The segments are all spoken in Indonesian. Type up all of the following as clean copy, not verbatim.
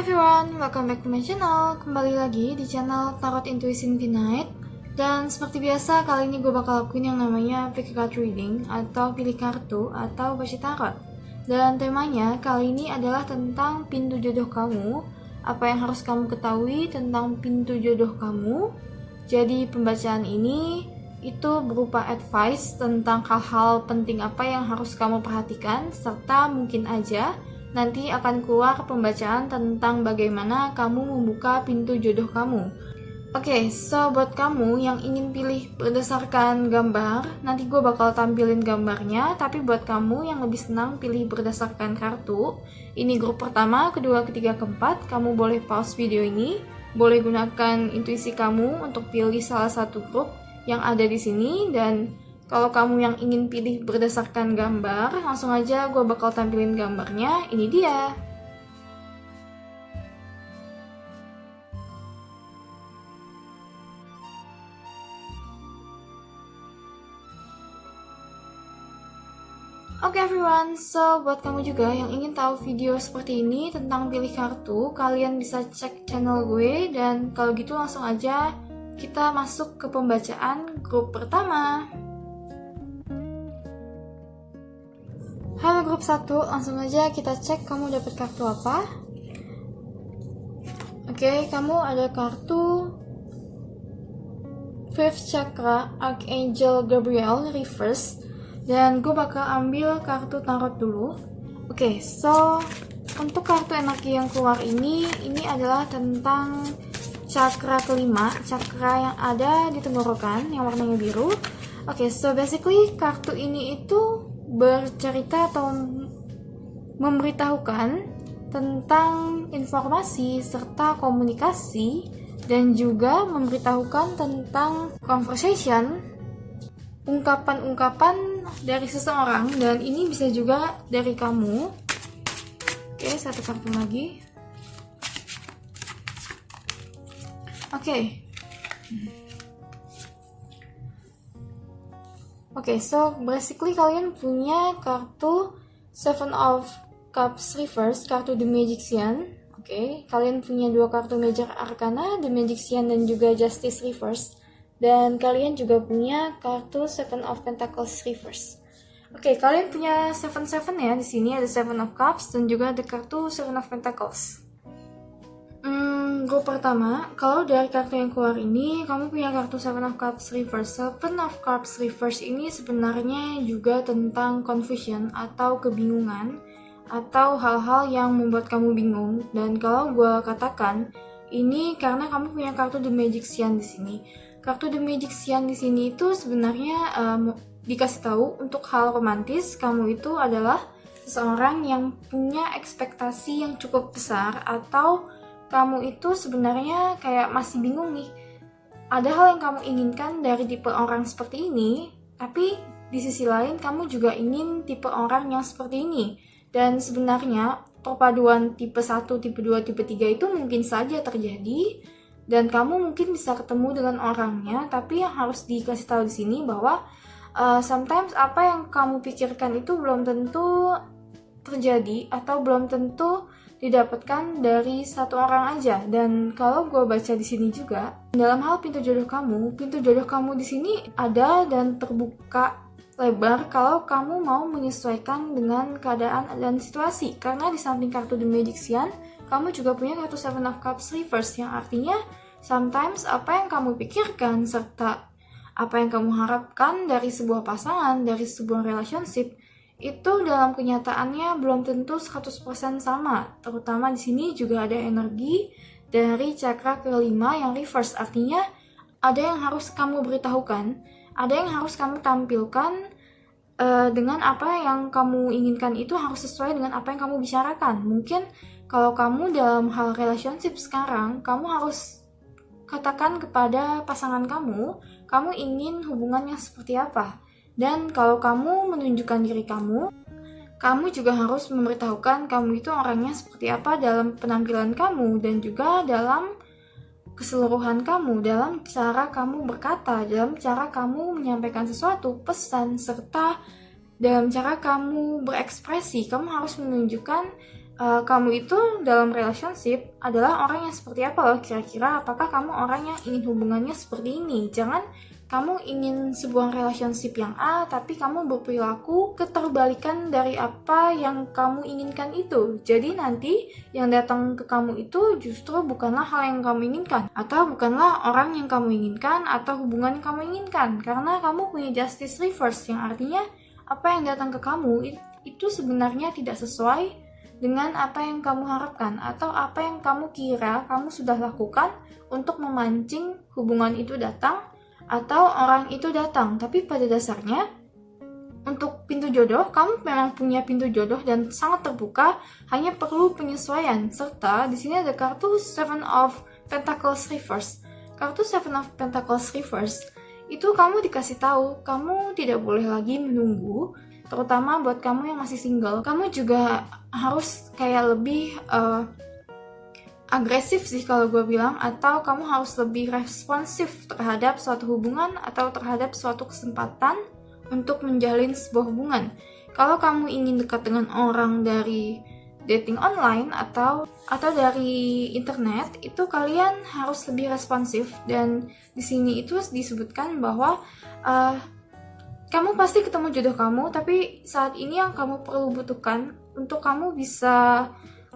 everyone, welcome back to my channel. Kembali lagi di channel Tarot Intuition Infinite. Dan seperti biasa, kali ini gue bakal lakuin yang namanya pick card reading atau pilih kartu atau baca tarot. Dan temanya kali ini adalah tentang pintu jodoh kamu. Apa yang harus kamu ketahui tentang pintu jodoh kamu. Jadi pembacaan ini itu berupa advice tentang hal-hal penting apa yang harus kamu perhatikan, serta mungkin aja nanti akan keluar pembacaan tentang bagaimana kamu membuka pintu jodoh kamu. Oke, so buat kamu yang ingin pilih berdasarkan gambar, nanti gue bakal tampilin gambarnya. Tapi buat kamu yang lebih senang pilih berdasarkan kartu, ini grup pertama, kedua, ketiga, keempat, kamu boleh pause video ini. Boleh gunakan intuisi kamu untuk pilih salah satu grup yang ada di sini. Dan kalau kamu yang ingin pilih berdasarkan gambar, langsung aja gue bakal tampilin gambarnya. Ini dia. Oke everyone, so buat kamu juga yang ingin tahu video seperti ini tentang pilih kartu, kalian bisa cek channel gue. Dan kalau gitu langsung aja kita masuk ke pembacaan grup pertama. Halo grup 1, langsung aja kita cek kamu dapat kartu apa. Oke, kamu ada kartu Fifth Chakra Archangel Gabriel Reverse. Dan gue bakal ambil kartu tarot dulu. Oke, so untuk kartu energi yang keluar ini adalah tentang chakra kelima, chakra yang ada di tenggorokan yang warnanya biru. Oke, so basically kartu ini itu bercerita atau memberitahukan tentang informasi serta komunikasi, dan juga memberitahukan tentang conversation, ungkapan-ungkapan dari seseorang, dan ini bisa juga dari kamu. Oke, satu kartu lagi. Oke, so basically kalian punya kartu Seven of Cups Reverse, kartu The Magician. Oke, kalian punya dua kartu Major Arcana, The Magician dan juga Justice Reverse. Dan kalian juga punya kartu Seven of Pentacles Reverse. Oke, kalian punya 7-7 ya. Di sini ada Seven of Cups dan juga ada kartu Seven of Pentacles. Grup pertama, kalau dari kartu yang keluar ini, kamu punya kartu Seven of Cups Reverse. Seven of Cups Reverse ini sebenarnya juga tentang confusion atau kebingungan, atau hal-hal yang membuat kamu bingung. Dan kalau gue katakan, ini karena kamu punya kartu The Magician di sini. Kartu The Magician di sini itu sebenarnya dikasih tahu untuk hal romantis. Kamu itu adalah seseorang yang punya ekspektasi yang cukup besar, atau kamu itu sebenarnya kayak masih bingung nih. Ada hal yang kamu inginkan dari tipe orang seperti ini, tapi di sisi lain kamu juga ingin tipe orang yang seperti ini. Dan sebenarnya perpaduan tipe 1, tipe 2, tipe 3 itu mungkin saja terjadi. Dan kamu mungkin bisa ketemu dengan orangnya, tapi yang harus dikasih tahu di sini bahwa sometimes apa yang kamu pikirkan itu belum tentu terjadi, atau belum tentu didapatkan dari satu orang aja. Dan kalau gue baca di sini juga, dalam hal pintu jodoh kamu di sini ada dan terbuka lebar kalau kamu mau menyesuaikan dengan keadaan dan situasi. Karena di samping kartu The Magician, kamu juga punya kartu Seven of Cups Reverse, yang artinya sometimes apa yang kamu pikirkan serta apa yang kamu harapkan dari sebuah pasangan, dari sebuah relationship, itu dalam kenyataannya belum tentu 100% sama. Terutama di sini juga ada energi dari chakra kelima yang reverse. Artinya ada yang harus kamu beritahukan, ada yang harus kamu tampilkan, dengan apa yang kamu inginkan itu harus sesuai dengan apa yang kamu bicarakan. Mungkin kalau kamu dalam hal relationship sekarang, kamu harus katakan kepada pasangan kamu ingin hubungan yang seperti apa. Dan kalau kamu menunjukkan diri kamu juga harus memberitahukan kamu itu orangnya seperti apa dalam penampilan kamu, dan juga dalam keseluruhan kamu, dalam cara kamu berkata, dalam cara kamu menyampaikan sesuatu, pesan, serta dalam cara kamu berekspresi. Kamu harus menunjukkan kamu itu dalam relationship adalah orang yang seperti apa loh kira-kira. Apakah kamu orang yang ingin hubungannya seperti ini? Jangan kamu ingin sebuah relationship yang A, tapi kamu berperilaku keterbalikan dari apa yang kamu inginkan itu. Jadi nanti yang datang ke kamu itu justru bukanlah hal yang kamu inginkan, atau bukanlah orang yang kamu inginkan, atau hubungan yang kamu inginkan. Karena kamu punya justice reverse, yang artinya apa yang datang ke kamu itu sebenarnya tidak sesuai dengan apa yang kamu harapkan, atau apa yang kamu kira kamu sudah lakukan untuk memancing hubungan itu datang, atau orang itu datang. Tapi pada dasarnya untuk pintu jodoh, kamu memang punya pintu jodoh dan sangat terbuka, hanya perlu penyesuaian. Serta di sini ada kartu Seven of Pentacles Reverse. Kartu Seven of Pentacles Reverse itu kamu dikasih tahu kamu tidak boleh lagi menunggu, terutama buat kamu yang masih single. Kamu juga harus kayak lebih agresif sih kalau gue bilang, atau kamu harus lebih responsif terhadap suatu hubungan atau terhadap suatu kesempatan untuk menjalin sebuah hubungan. Kalau kamu ingin dekat dengan orang dari dating online atau dari internet, itu kalian harus lebih responsif. Dan di sini itu disebutkan bahwa kamu pasti ketemu jodoh kamu, tapi saat ini yang kamu perlu butuhkan untuk kamu bisa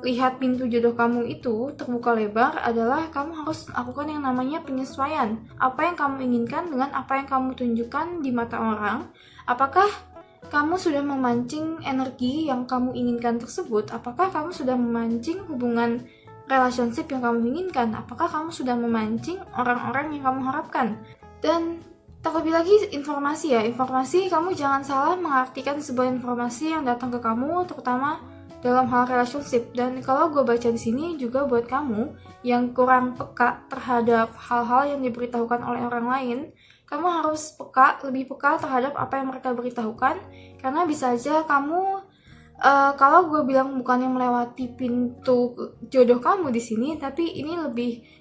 lihat pintu jodoh kamu itu terbuka lebar adalah kamu harus lakukan yang namanya penyesuaian. Apa yang kamu inginkan dengan apa yang kamu tunjukkan di mata orang. Apakah kamu sudah memancing energi yang kamu inginkan tersebut? Apakah kamu sudah memancing hubungan relationship yang kamu inginkan? Apakah kamu sudah memancing orang-orang yang kamu harapkan? Dan terlebih lagi informasi ya. Informasi, kamu jangan salah mengartikan sebuah informasi yang datang ke kamu, terutama dalam hal relationship. Dan kalau gue baca di sini juga buat kamu yang kurang peka terhadap hal-hal yang diberitahukan oleh orang lain, kamu harus lebih peka terhadap apa yang mereka beritahukan, karena bisa aja kamu kalau gue bilang bukannya melewati pintu jodoh kamu di sini, tapi ini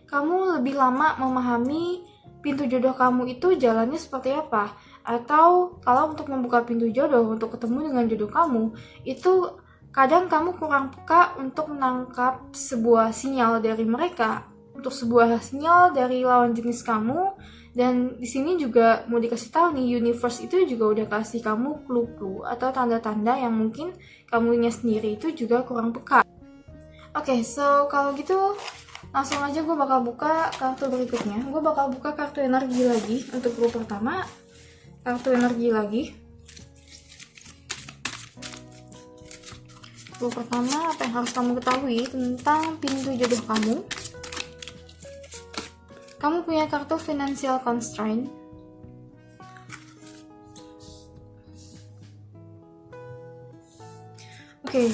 kamu lebih lama memahami pintu jodoh kamu itu jalannya seperti apa. Atau kalau untuk membuka pintu jodoh, untuk ketemu dengan jodoh kamu, itu kadang kamu kurang peka untuk menangkap sebuah sinyal dari mereka, untuk sebuah sinyal dari lawan jenis kamu. Dan di sini juga mau dikasih tahu nih, universe itu juga udah kasih kamu clue-clue atau tanda-tanda yang mungkin kamunya sendiri itu juga kurang peka. Oke, so kalau gitu langsung aja gue bakal buka kartu berikutnya. Gue bakal buka kartu energi lagi untuk grup pertama. Kartu energi lagi. Grup pertama, apa yang harus kamu ketahui tentang pintu jodoh kamu? Kamu punya kartu financial constraint. Oke,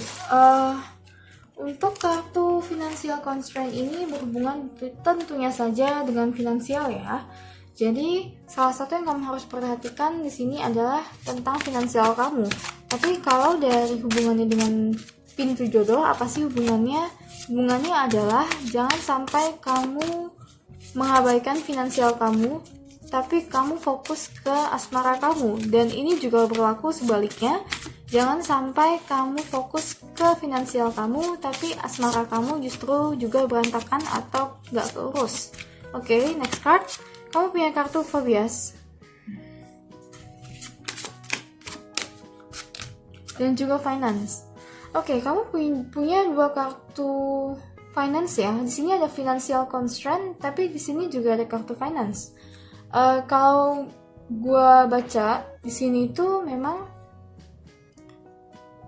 untuk kartu financial constraint ini berhubungan tentunya saja dengan finansial ya. Jadi salah satu yang kamu harus perhatikan di sini adalah tentang finansial kamu. Tapi kalau dari hubungannya dengan pintu jodoh, apa sih hubungannya? Hubungannya adalah jangan sampai kamu mengabaikan finansial kamu, tapi kamu fokus ke asmara kamu. Dan ini juga berlaku sebaliknya. Jangan sampai kamu fokus ke finansial kamu, tapi asmara kamu justru juga berantakan atau gak keurus. Oke, next card. Kamu punya kartu phobias. Dan juga finance. Oke, kamu punya dua kartu finance ya. Di sini ada financial constraint, tapi di sini juga ada kartu finance. Kalau gue baca di sini itu memang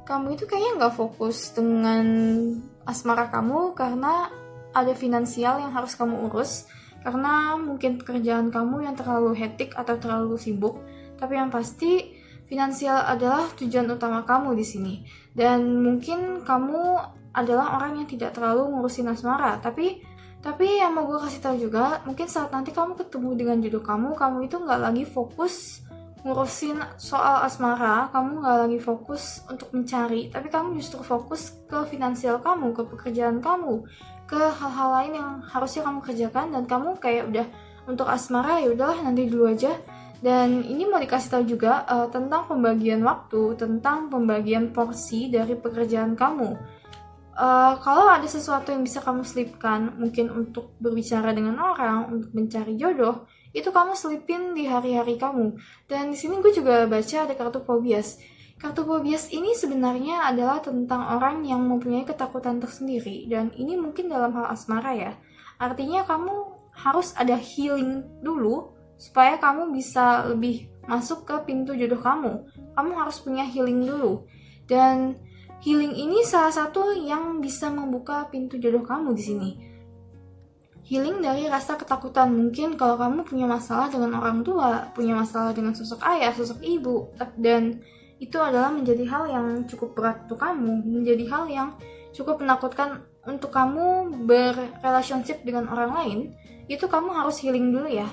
kamu itu kayaknya nggak fokus dengan asmara kamu karena ada finansial yang harus kamu urus. Karena mungkin pekerjaan kamu yang terlalu hektik atau terlalu sibuk. Tapi yang pasti finansial adalah tujuan utama kamu di sini. Dan mungkin kamu adalah orang yang tidak terlalu ngurusin asmara. Tapi yang mau gue kasih tahu juga, mungkin saat nanti kamu ketemu dengan jodoh kamu itu nggak lagi fokus ngurusin soal asmara, kamu nggak lagi fokus untuk mencari, tapi kamu justru fokus ke finansial kamu, ke pekerjaan kamu, ke hal-hal lain yang harusnya kamu kerjakan. Dan kamu kayak udah untuk asmara ya udahlah nanti dulu aja. Dan ini mau dikasih tahu juga tentang pembagian waktu, tentang pembagian porsi dari pekerjaan kamu. Kalau ada sesuatu yang bisa kamu selipkan, mungkin untuk berbicara dengan orang, untuk mencari jodoh, itu kamu selipin di hari-hari kamu. Dan di sini gue juga baca ada kartu Phobias. Kartu Phobias ini sebenarnya adalah tentang orang yang mempunyai ketakutan tersendiri, dan ini mungkin dalam hal asmara ya. Artinya kamu harus ada healing dulu supaya kamu bisa lebih masuk ke pintu jodoh kamu. Kamu harus punya healing dulu. Dan healing ini salah satu yang bisa membuka pintu jodoh kamu di sini. Healing dari rasa ketakutan. Mungkin kalau kamu punya masalah dengan orang tua, punya masalah dengan sosok ayah, sosok ibu, dan itu adalah menjadi hal yang cukup berat untuk kamu, menjadi hal yang cukup menakutkan untuk kamu berrelationship dengan orang lain, itu kamu harus healing dulu ya.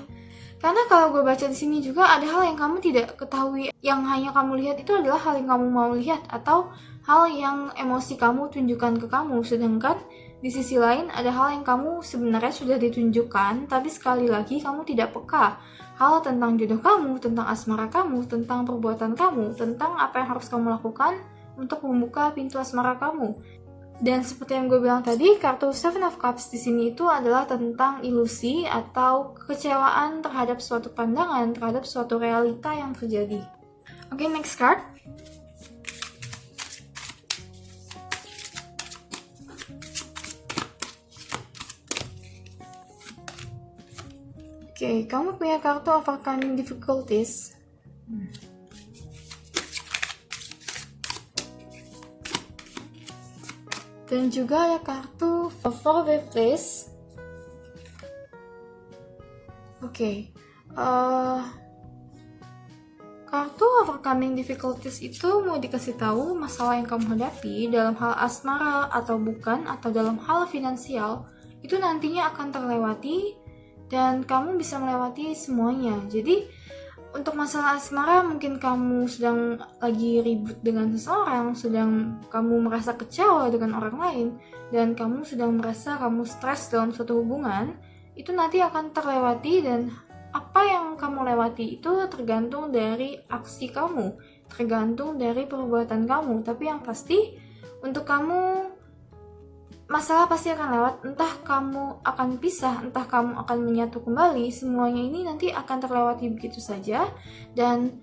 Karena kalau gue baca di sini juga ada hal yang kamu tidak ketahui, yang hanya kamu lihat itu adalah hal yang kamu mau lihat atau hal yang emosi kamu tunjukkan ke kamu, sedangkan di sisi lain ada hal yang kamu sebenarnya sudah ditunjukkan, tapi sekali lagi kamu tidak peka. Hal tentang jodoh kamu, tentang asmara kamu, tentang perbuatan kamu, tentang apa yang harus kamu lakukan untuk membuka pintu asmara kamu. Dan seperti yang gue bilang tadi, kartu Seven of Cups di sini itu adalah tentang ilusi atau kekecewaan terhadap suatu pandangan, terhadap suatu realita yang terjadi. Oke, next card. Oke, kamu punya kartu Overcoming Difficulties. Dan juga ada kartu Faraway Place. Oke, kartu Overcoming Difficulties itu mau dikasih tahu masalah yang kamu hadapi dalam hal asmara atau bukan, atau dalam hal finansial, itu nantinya akan terlewati dan kamu bisa melewati semuanya. Jadi untuk masalah asmara mungkin kamu sedang lagi ribut dengan seseorang, sedang kamu merasa kecewa dengan orang lain, dan kamu sedang merasa kamu stres dalam suatu hubungan, itu nanti akan terlewati. Dan apa yang kamu lewati itu tergantung dari aksi kamu, tergantung dari perbuatan kamu. Tapi yang pasti untuk kamu, masalah pasti akan lewat, entah kamu akan pisah, entah kamu akan menyatu kembali, semuanya ini nanti akan terlewati begitu saja, dan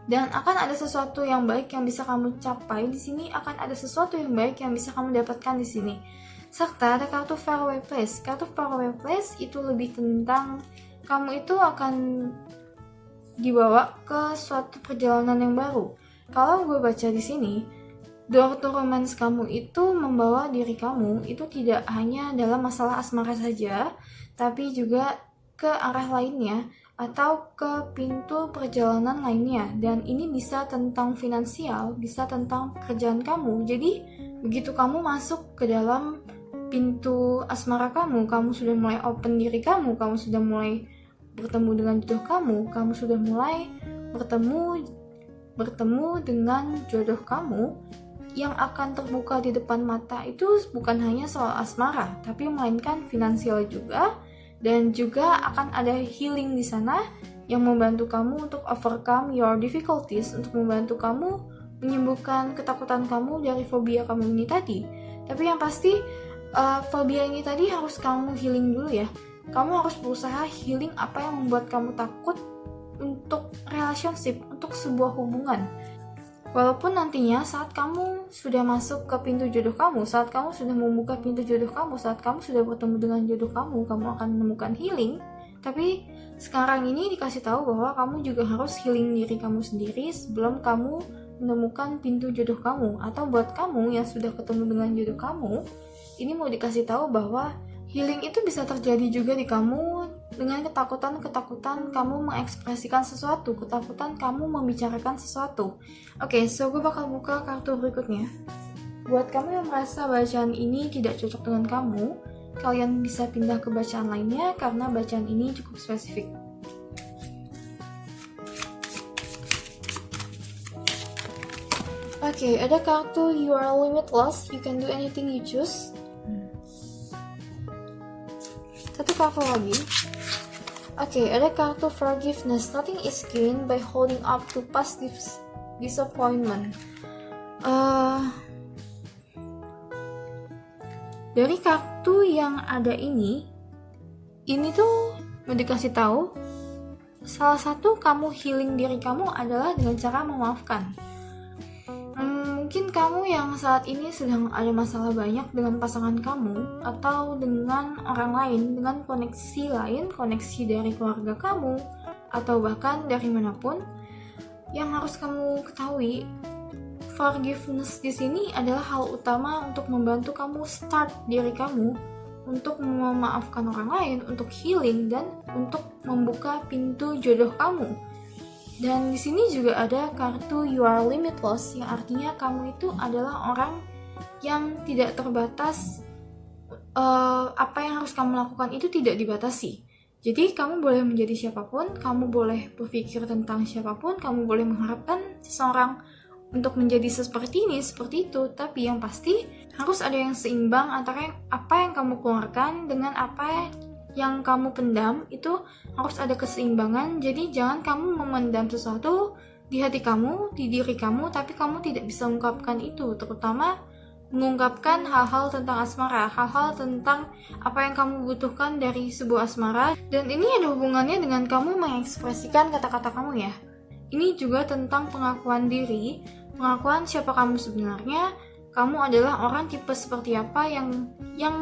akan ada sesuatu yang baik yang bisa kamu capai di sini, akan ada sesuatu yang baik yang bisa kamu dapatkan di sini. Serta ada kartu Faraway Place. Kartu Faraway Place itu lebih tentang kamu itu akan dibawa ke suatu perjalanan yang baru. Kalau gue baca di sini, door to romance kamu itu membawa diri kamu itu tidak hanya dalam masalah asmara saja, tapi juga ke arah lainnya atau ke pintu perjalanan lainnya. Dan ini bisa tentang finansial, bisa tentang pekerjaan kamu. Jadi begitu kamu masuk ke dalam pintu asmara kamu sudah mulai open diri kamu sudah mulai bertemu dengan jodoh kamu sudah mulai bertemu dengan jodoh kamu. Yang akan terbuka di depan mata itu bukan hanya soal asmara, tapi melainkan finansial juga, dan juga akan ada healing di sana yang membantu kamu untuk overcome your difficulties, untuk membantu kamu menyembuhkan ketakutan kamu dari fobia kamu ini tadi. Tapi yang pasti fobia ini tadi harus kamu healing dulu ya. Kamu harus berusaha healing apa yang membuat kamu takut untuk relationship, untuk sebuah hubungan. Walaupun nantinya saat kamu sudah masuk ke pintu jodoh kamu, saat kamu sudah membuka pintu jodoh kamu, saat kamu sudah bertemu dengan jodoh kamu akan menemukan healing. Tapi sekarang ini dikasih tahu bahwa kamu juga harus healing diri kamu sendiri sebelum kamu menemukan pintu jodoh kamu. Atau buat kamu yang sudah ketemu dengan jodoh kamu, ini mau dikasih tahu bahwa healing itu bisa terjadi juga di kamu dengan ketakutan kamu mengekspresikan sesuatu, ketakutan kamu membicarakan sesuatu. Oke, so gue bakal buka kartu berikutnya. Buat kamu yang merasa bacaan ini tidak cocok dengan kamu, kalian bisa pindah ke bacaan lainnya karena bacaan ini cukup spesifik. Oke, ada kartu You Are Limitless, You Can Do Anything You Choose. Satu kartu lagi. Oke, ada kartu Forgiveness. Nothing is gained by holding up to past disappointment. Dari kartu yang ada ini tuh mau dikasih tahu, salah satu kamu healing diri kamu adalah dengan cara memaafkan. Mungkin kamu yang saat ini sedang ada masalah banyak dengan pasangan kamu, atau dengan orang lain, dengan koneksi lain, koneksi dari keluarga kamu, atau bahkan dari manapun. Yang harus kamu ketahui, forgiveness di sini adalah hal utama untuk membantu kamu start diri kamu untuk memaafkan orang lain, untuk healing, dan untuk membuka pintu jodoh kamu. Dan di sini juga ada kartu You Are Limitless, yang artinya kamu itu adalah orang yang tidak terbatas. Apa yang harus kamu lakukan itu tidak dibatasi. Jadi kamu boleh menjadi siapapun, kamu boleh berpikir tentang siapapun, kamu boleh mengharapkan seseorang untuk menjadi seperti ini, seperti itu. Tapi yang pasti harus ada yang seimbang antara apa yang kamu keluarkan dengan apa yang kamu pendam. Itu harus ada keseimbangan. Jadi jangan kamu memendam sesuatu di hati kamu, di diri kamu, tapi kamu tidak bisa mengungkapkan itu, terutama mengungkapkan hal-hal tentang asmara, hal-hal tentang apa yang kamu butuhkan dari sebuah asmara. Dan ini ada hubungannya dengan kamu mengekspresikan kata-kata kamu ya. Ini juga tentang pengakuan diri, pengakuan siapa kamu sebenarnya. Kamu adalah orang tipe seperti apa yang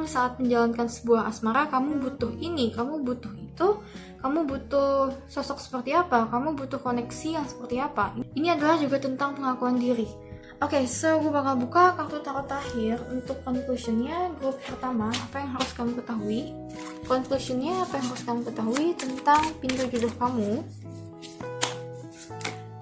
saat menjalankan sebuah asmara kamu butuh ini, kamu butuh itu, kamu butuh sosok seperti apa, kamu butuh koneksi yang seperti apa. Ini adalah juga tentang pengakuan diri. Oke, so gue bakal buka kartu tarot terakhir untuk conclusionnya. Grup pertama, apa yang harus kamu ketahui? Conclusionnya, apa yang harus kamu ketahui tentang pintu jodoh kamu?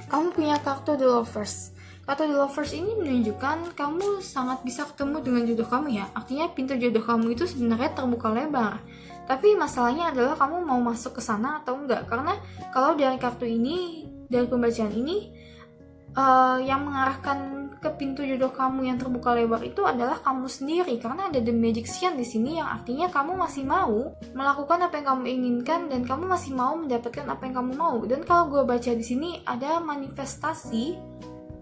Kamu punya kartu The Lovers. Kartu The Lovers ini menunjukkan kamu sangat bisa ketemu dengan jodoh kamu ya. Artinya pintu jodoh kamu itu sebenarnya terbuka lebar. Tapi masalahnya adalah kamu mau masuk ke sana atau enggak. Karena kalau dari kartu ini, dari pembacaan ini, yang mengarahkan ke pintu jodoh kamu yang terbuka lebar itu adalah kamu sendiri. Karena ada The Magician di sini, yang artinya kamu masih mau melakukan apa yang kamu inginkan dan kamu masih mau mendapatkan apa yang kamu mau. Dan kalau gue baca di sini ada manifestasi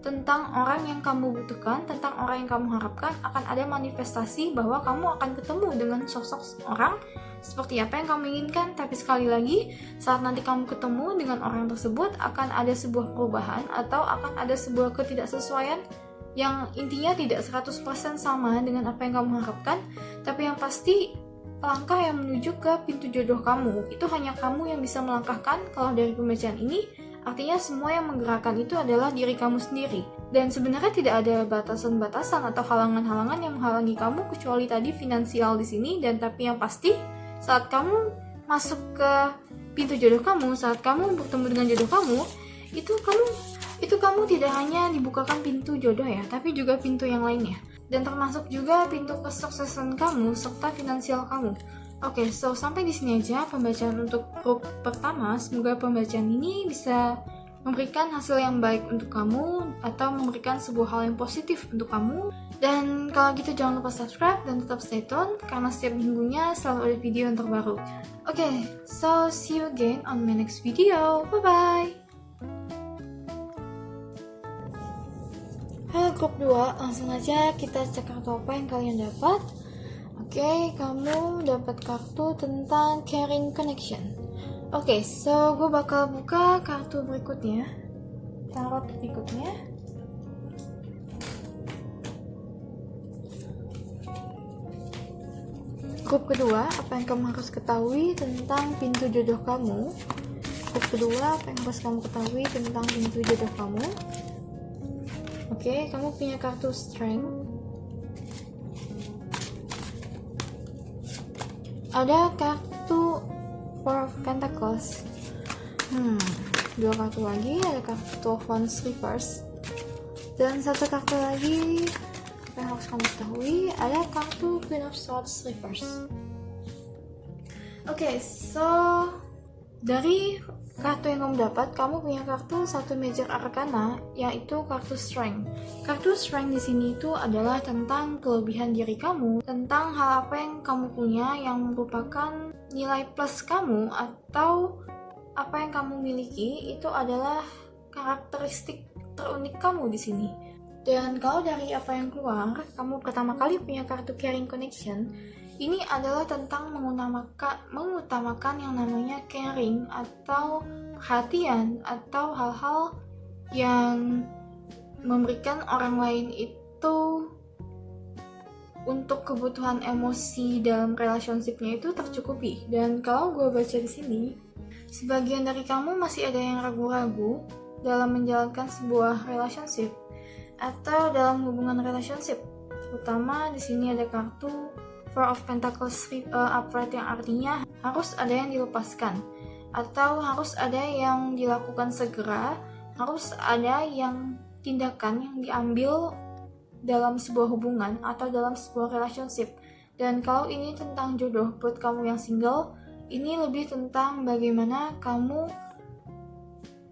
tentang orang yang kamu butuhkan, tentang orang yang kamu harapkan. Akan ada manifestasi bahwa kamu akan ketemu dengan sosok orang seperti apa yang kamu inginkan. Tapi sekali lagi, saat nanti kamu ketemu dengan orang tersebut, akan ada sebuah perubahan atau akan ada sebuah ketidaksesuaian yang intinya tidak 100% sama dengan apa yang kamu harapkan. Tapi yang pasti, langkah yang menuju ke pintu jodoh kamu itu hanya kamu yang bisa melangkahkan. Kalau dari pembacaan ini, artinya semua yang menggerakkan itu adalah diri kamu sendiri. Dan sebenarnya tidak ada batasan-batasan atau halangan-halangan yang menghalangi kamu kecuali tadi finansial di sini. Dan tapi yang pasti, saat kamu masuk ke pintu jodoh kamu, saat kamu bertemu dengan jodoh kamu, itu kamu tidak hanya dibukakan pintu jodoh ya, tapi juga pintu yang lainnya. Dan termasuk juga pintu kesuksesan kamu serta finansial kamu. Oke, so sampai di sini aja pembacaan untuk grup pertama. Semoga pembacaan ini bisa memberikan hasil yang baik untuk kamu atau memberikan sebuah hal yang positif untuk kamu. Dan kalau gitu jangan lupa subscribe dan tetap stay tune karena setiap minggunya selalu ada video yang terbaru. Oke, so see you again on my next video. Bye bye. Halo grup 2, langsung aja kita cek kartu apa yang kalian dapat. Oke, kamu dapat kartu tentang caring connection. Oke, so gue bakal buka kartu berikutnya, tarot berikutnya. Grup kedua, apa yang kamu harus ketahui tentang pintu jodoh kamu? Grup kedua, apa yang harus kamu ketahui tentang pintu jodoh kamu? Oke, kamu punya kartu Strength. Ada kartu Four of Pentacles. Dua kartu lagi, ada kartu of Wands Reverse. Dan satu kartu lagi, apa yang harus kamu ketahui, ada kartu Queen of Swords Reverse. Oke, so dari kartu yang kamu dapat, kamu punya kartu satu Major Arcana, yaitu kartu Strength. Kartu Strength di sini itu adalah tentang kelebihan diri kamu, tentang hal apa yang kamu punya yang merupakan nilai plus kamu atau apa yang kamu miliki. Itu adalah karakteristik terunik kamu di sini. Dan kalau dari apa yang keluar, kamu pertama kali punya kartu caring connection, ini adalah tentang mengutamakan yang namanya caring atau perhatian atau hal-hal yang memberikan orang lain itu untuk kebutuhan emosi dalam relationship-nya itu tercukupi. Dan kalau gue baca di sini, sebagian dari kamu masih ada yang ragu-ragu dalam menjalankan sebuah relationship atau dalam hubungan relationship. Terutama di sini ada kartu Four of Pentacles upright yang artinya harus ada yang dilepaskan atau harus ada yang dilakukan segera, harus ada yang tindakan yang diambil dalam sebuah hubungan atau dalam sebuah relationship. Dan kalau ini tentang jodoh buat kamu yang single, ini lebih tentang bagaimana kamu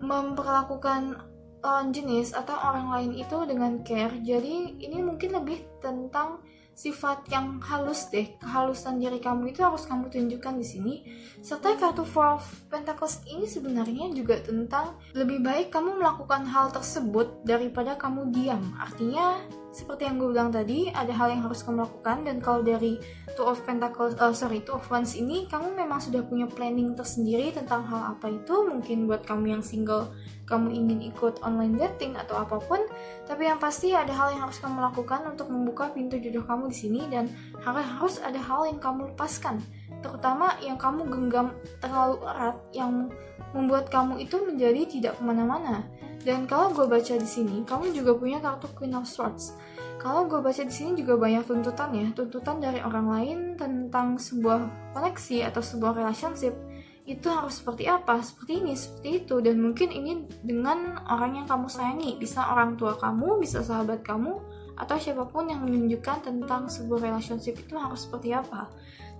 memperlakukan lawan jenis atau orang lain itu dengan care. Jadi ini mungkin lebih tentang sifat yang halus deh, kehalusan diri kamu itu harus kamu tunjukkan di sini. Serta kartu Four of Pentacles ini sebenarnya juga tentang lebih baik kamu melakukan hal tersebut daripada kamu diam. Artinya seperti yang gue bilang tadi, ada hal yang harus kamu lakukan. Dan kalau dari Two of Wands ini, kamu memang sudah punya planning tersendiri tentang hal apa itu. Mungkin buat kamu yang single, kamu ingin ikut online dating atau apapun. Tapi yang pasti ada hal yang harus kamu lakukan untuk membuka pintu jodoh kamu di sini. Dan harus ada hal yang kamu lepaskan, terutama yang kamu genggam terlalu erat, yang membuat kamu itu menjadi tidak kemana-mana. Dan kalau gue baca di sini, kamu juga punya kartu Queen of Swords. Kalau gue baca di sini juga banyak tuntutan ya, tuntutan dari orang lain tentang sebuah koneksi atau sebuah relationship. Itu harus seperti apa, seperti ini, seperti itu. Dan mungkin ini dengan orang yang kamu sayangi, bisa orang tua kamu, bisa sahabat kamu, atau siapapun yang menunjukkan tentang sebuah relationship itu harus seperti apa.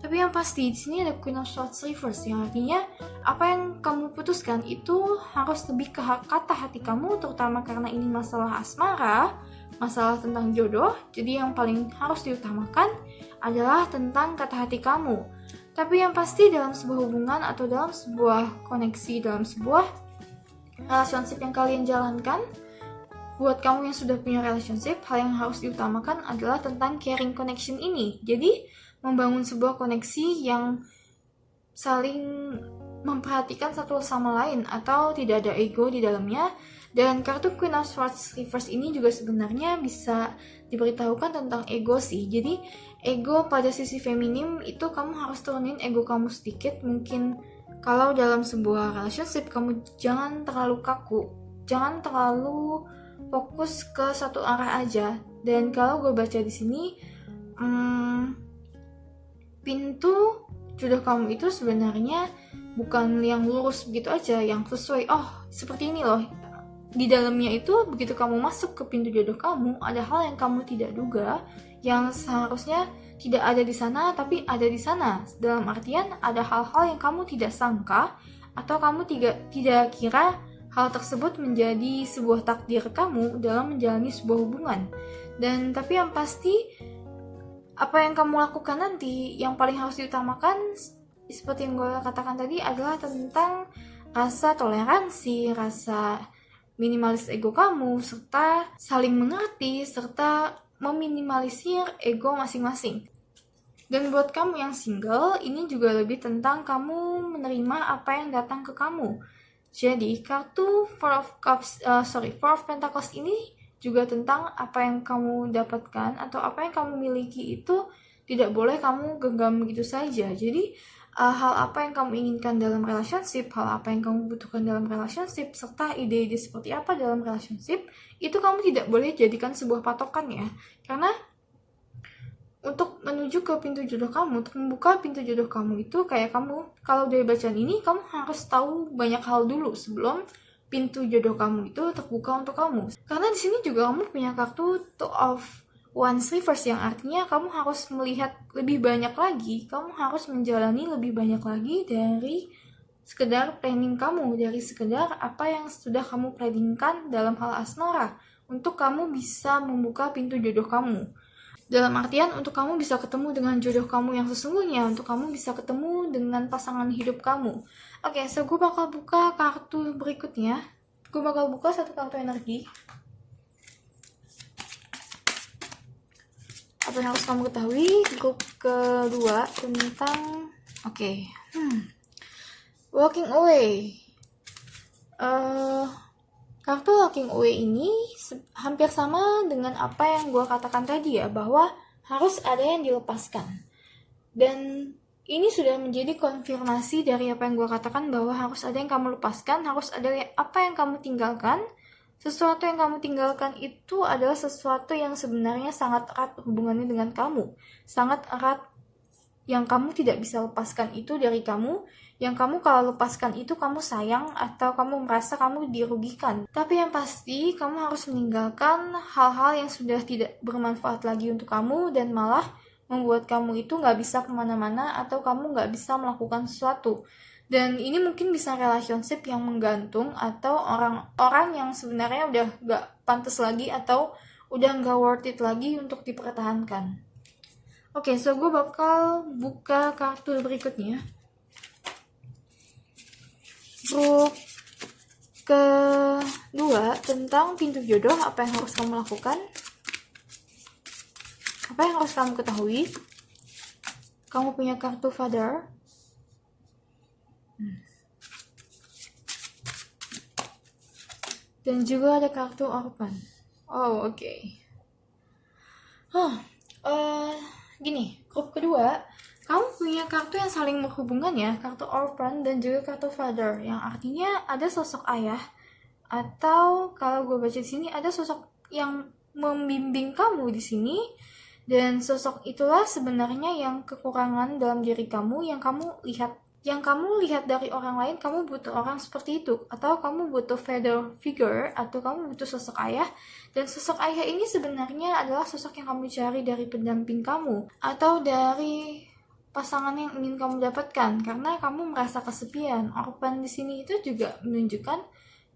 Tapi yang pasti di sini ada Queen of Swords Reverse, yang artinya apa yang kamu putuskan itu harus lebih ke kata hati kamu, terutama karena ini masalah asmara, masalah tentang jodoh. Jadi yang paling harus diutamakan adalah tentang kata hati kamu. Tapi yang pasti dalam sebuah hubungan atau dalam sebuah koneksi, dalam sebuah relationship yang kalian jalankan, buat kamu yang sudah punya relationship, hal yang harus diutamakan adalah tentang caring connection ini. Jadi membangun sebuah koneksi yang saling memperhatikan satu sama lain atau tidak ada ego di dalamnya. Dan kartu Queen of Swords Reverse ini juga sebenarnya bisa diberitahukan tentang ego sih. Jadi ego pada sisi feminim itu kamu harus turunin ego kamu sedikit. Mungkin kalau dalam sebuah relationship kamu jangan terlalu kaku, jangan terlalu fokus ke satu arah aja. Dan kalau gue baca di sini, pintu jodoh kamu itu sebenarnya bukan yang lurus begitu aja, yang sesuai, oh seperti ini loh. Di dalamnya itu begitu kamu masuk ke pintu jodoh kamu, ada hal yang kamu tidak duga, yang seharusnya tidak ada di sana, tapi ada di sana. Dalam artian ada hal-hal yang kamu tidak sangka, atau kamu tidak kira hal tersebut menjadi sebuah takdir kamu dalam menjalani sebuah hubungan. Dan tapi yang pasti, apa yang kamu lakukan nanti, yang paling harus diutamakan, seperti yang gue katakan tadi, adalah tentang rasa toleransi, rasa minimalis ego kamu, serta saling mengerti, serta meminimalisir ego masing-masing. Dan buat kamu yang single, ini juga lebih tentang kamu menerima apa yang datang ke kamu. Jadi kartu Four of Pentacles ini juga tentang apa yang kamu dapatkan atau apa yang kamu miliki itu tidak boleh kamu genggam begitu saja. Jadi hal apa yang kamu inginkan dalam relationship, hal apa yang kamu butuhkan dalam relationship, serta ide-ide seperti apa dalam relationship, itu kamu tidak boleh jadikan sebuah patokan ya. Karena untuk menuju ke pintu jodoh kamu, untuk membuka pintu jodoh kamu itu kayak kamu, kalau dari bacaan ini kamu harus tahu banyak hal dulu sebelum pintu jodoh kamu itu terbuka untuk kamu. Karena di sini juga kamu punya kartu Two of Wands Reverse, yang artinya kamu harus melihat lebih banyak lagi, kamu harus menjalani lebih banyak lagi dari sekedar planning kamu, dari sekedar apa yang sudah kamu planningkan dalam hal asmara, untuk kamu bisa membuka pintu jodoh kamu. Dalam artian untuk kamu bisa ketemu dengan jodoh kamu yang sesungguhnya, untuk kamu bisa ketemu dengan pasangan hidup kamu. Oke, so gue bakal buka kartu berikutnya. Gue bakal buka satu kartu energi. Apa yang harus kamu ketahui? Grup kedua tentang walking away. Kartu walking away ini hampir sama dengan apa yang gue katakan tadi ya, bahwa harus ada yang dilepaskan. Dan ini sudah menjadi konfirmasi dari apa yang gue katakan, bahwa harus ada yang kamu lepaskan, harus ada apa yang kamu tinggalkan. Sesuatu yang kamu tinggalkan itu adalah sesuatu yang sebenarnya sangat erat hubungannya dengan kamu. Sangat erat, yang kamu tidak bisa lepaskan itu dari kamu. Yang kamu kalau lepaskan itu kamu sayang atau kamu merasa kamu dirugikan. Tapi yang pasti kamu harus meninggalkan hal-hal yang sudah tidak bermanfaat lagi untuk kamu dan malah membuat kamu itu gak bisa kemana-mana atau kamu gak bisa melakukan sesuatu. Dan ini mungkin bisa relationship yang menggantung atau orang-orang yang sebenarnya udah gak pantas lagi atau udah gak worth it lagi untuk dipertahankan. Oke, so gue bakal buka kartu berikutnya. Grup kedua tentang pintu jodoh, apa yang harus kamu lakukan? Apa yang harus kamu ketahui? Kamu punya kartu Father. Dan juga ada kartu Orphan. Oh, oke. Gini, grup kedua, kamu punya kartu yang saling berhubungan ya, kartu Orphan dan juga kartu Father, yang artinya ada sosok ayah, atau kalau gue baca di sini ada sosok yang membimbing kamu di sini, dan sosok itulah sebenarnya yang kekurangan dalam diri kamu yang kamu lihat dari orang lain. Kamu butuh orang seperti itu, atau kamu butuh father figure, atau kamu butuh sosok ayah. Dan sosok ayah ini sebenarnya adalah sosok yang kamu cari dari pendamping kamu atau dari pasangan yang ingin kamu dapatkan karena kamu merasa kesepian. Orphan di sini itu juga menunjukkan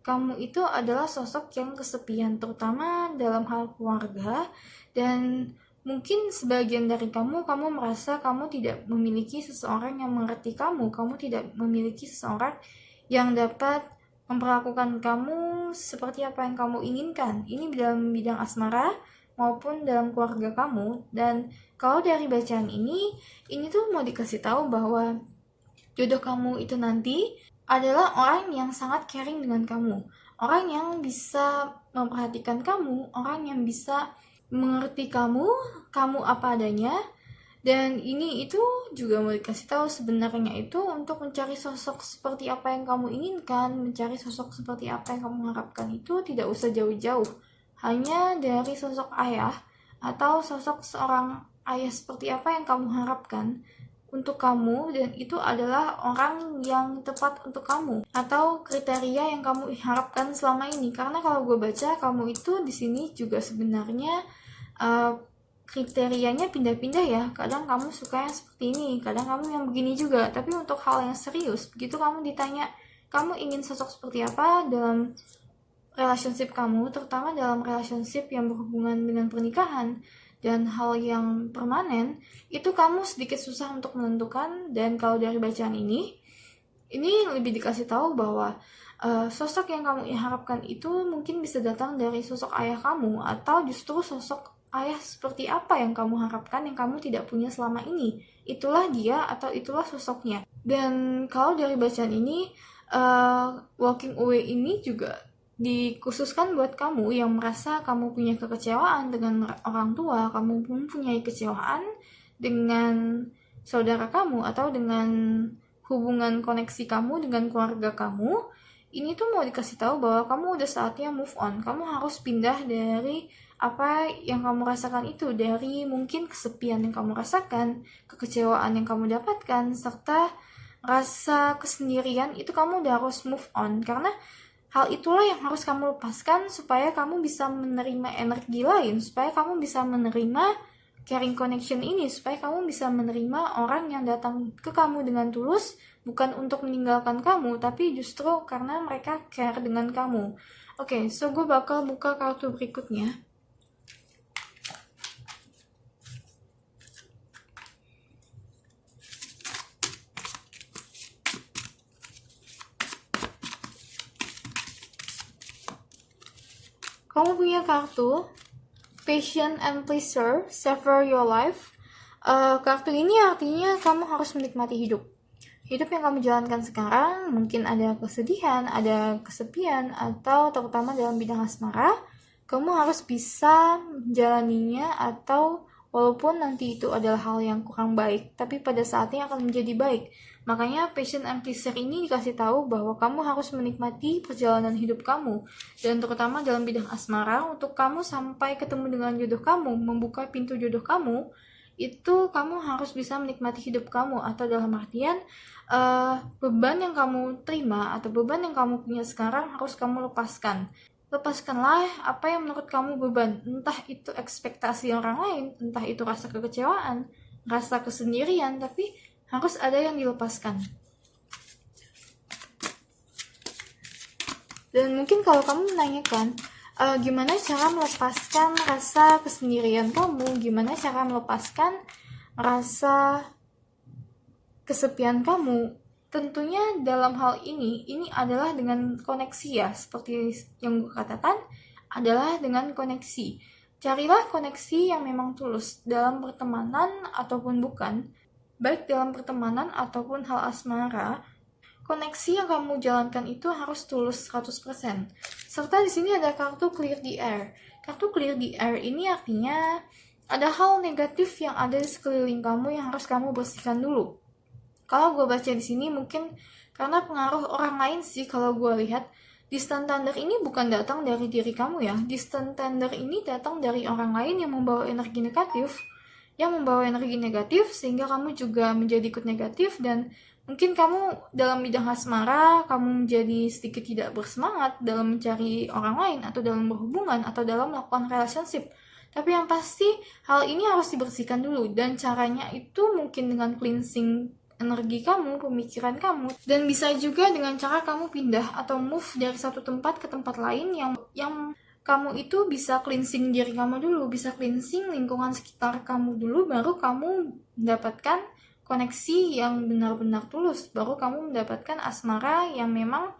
kamu itu adalah sosok yang kesepian, terutama dalam hal keluarga. Dan mungkin sebagian dari kamu merasa kamu tidak memiliki seseorang yang mengerti kamu tidak memiliki seseorang yang dapat memperlakukan kamu seperti apa yang kamu inginkan. Ini dalam bidang asmara maupun dalam keluarga kamu. Dan kalau dari bacaan ini tuh mau dikasih tahu bahwa jodoh kamu itu nanti adalah orang yang sangat caring dengan kamu, orang yang bisa memperhatikan kamu, orang yang bisa mengerti kamu apa adanya. Dan ini itu juga mau dikasih tahu sebenarnya itu untuk mencari sosok seperti apa yang kamu inginkan, mencari sosok seperti apa yang kamu harapkan itu tidak usah jauh-jauh, hanya dari sosok ayah atau sosok seorang ayah seperti apa yang kamu harapkan untuk kamu, dan itu adalah orang yang tepat untuk kamu atau kriteria yang kamu harapkan selama ini. Karena kalau gue baca kamu itu di sini juga sebenarnya kriterianya pindah-pindah ya. Kadang kamu suka yang seperti ini, kadang kamu yang begini juga. Tapi untuk hal yang serius, begitu kamu ditanya kamu ingin sosok seperti apa dalam relationship kamu, terutama dalam relationship yang berhubungan dengan pernikahan dan hal yang permanen, itu kamu sedikit susah untuk menentukan. Dan kalau dari bacaan ini lebih dikasih tahu bahwa sosok yang kamu harapkan itu mungkin bisa datang dari sosok ayah kamu, atau justru sosok ayah seperti apa yang kamu harapkan yang kamu tidak punya selama ini, itulah dia atau itulah sosoknya. Dan kalau dari bacaan ini walking away ini juga dikhususkan buat kamu yang merasa kamu punya kekecewaan dengan orang tua, kamu mempunyai kekecewaan dengan saudara kamu atau dengan hubungan koneksi kamu dengan keluarga kamu. Ini tuh mau dikasih tahu bahwa kamu udah saatnya move on. Kamu harus pindah dari apa yang kamu rasakan itu, dari mungkin kesepian yang kamu rasakan, kekecewaan yang kamu dapatkan, serta rasa kesendirian. Itu kamu udah harus move on, karena hal itulah yang harus kamu lepaskan supaya kamu bisa menerima energi lain, supaya kamu bisa menerima caring connection ini, supaya kamu bisa menerima orang yang datang ke kamu dengan tulus, bukan untuk meninggalkan kamu, tapi justru karena mereka care dengan kamu. Oke, so gue bakal buka kartu berikutnya. Kamu punya kartu Passion and pleasure, savor your life. Kartu ini artinya kamu harus menikmati hidup. Hidup yang kamu jalankan sekarang, mungkin ada kesedihan, ada kesepian, atau terutama dalam bidang asmara, kamu harus bisa menjalaninya, atau walaupun nanti itu adalah hal yang kurang baik, tapi pada saatnya akan menjadi baik. Makanya passion and pleasure ini dikasih tahu bahwa kamu harus menikmati perjalanan hidup kamu, dan terutama dalam bidang asmara, untuk kamu sampai ketemu dengan jodoh kamu, membuka pintu jodoh kamu, itu kamu harus bisa menikmati hidup kamu, atau dalam artian beban yang kamu terima atau beban yang kamu punya sekarang harus kamu lepaskan. Lepaskanlah apa yang menurut kamu beban, entah itu ekspektasi orang lain, entah itu rasa kekecewaan, rasa kesendirian, tapi harus ada yang dilepaskan. Dan mungkin kalau kamu menanyakan, gimana cara melepaskan rasa kesendirian kamu, gimana cara melepaskan rasa kesepian kamu, tentunya dalam hal ini adalah dengan koneksi ya, seperti yang gue katakan, adalah dengan koneksi. Carilah koneksi yang memang tulus dalam pertemanan ataupun bukan, baik dalam pertemanan ataupun hal asmara. Koneksi yang kamu jalankan itu harus tulus 100%. Serta di sini ada kartu clear the air. Kartu clear the air ini artinya ada hal negatif yang ada di sekeliling kamu yang harus kamu bersihkan dulu. Kalau gue baca di sini mungkin karena pengaruh orang lain sih. Kalau gue lihat, distant tender ini bukan datang dari diri kamu ya. Distant tender ini datang dari orang lain yang membawa energi negatif, sehingga kamu juga menjadi ikut negatif, dan mungkin kamu dalam bidang asmara, kamu menjadi sedikit tidak bersemangat dalam mencari orang lain, atau dalam berhubungan, atau dalam melakukan relationship. Tapi yang pasti, hal ini harus dibersihkan dulu, dan caranya itu mungkin dengan cleansing energi kamu, pemikiran kamu, dan bisa juga dengan cara kamu pindah atau move dari satu tempat ke tempat lain yang kamu itu bisa cleansing diri kamu dulu, bisa cleansing lingkungan sekitar kamu dulu, baru kamu mendapatkan koneksi yang benar-benar tulus, baru kamu mendapatkan asmara yang memang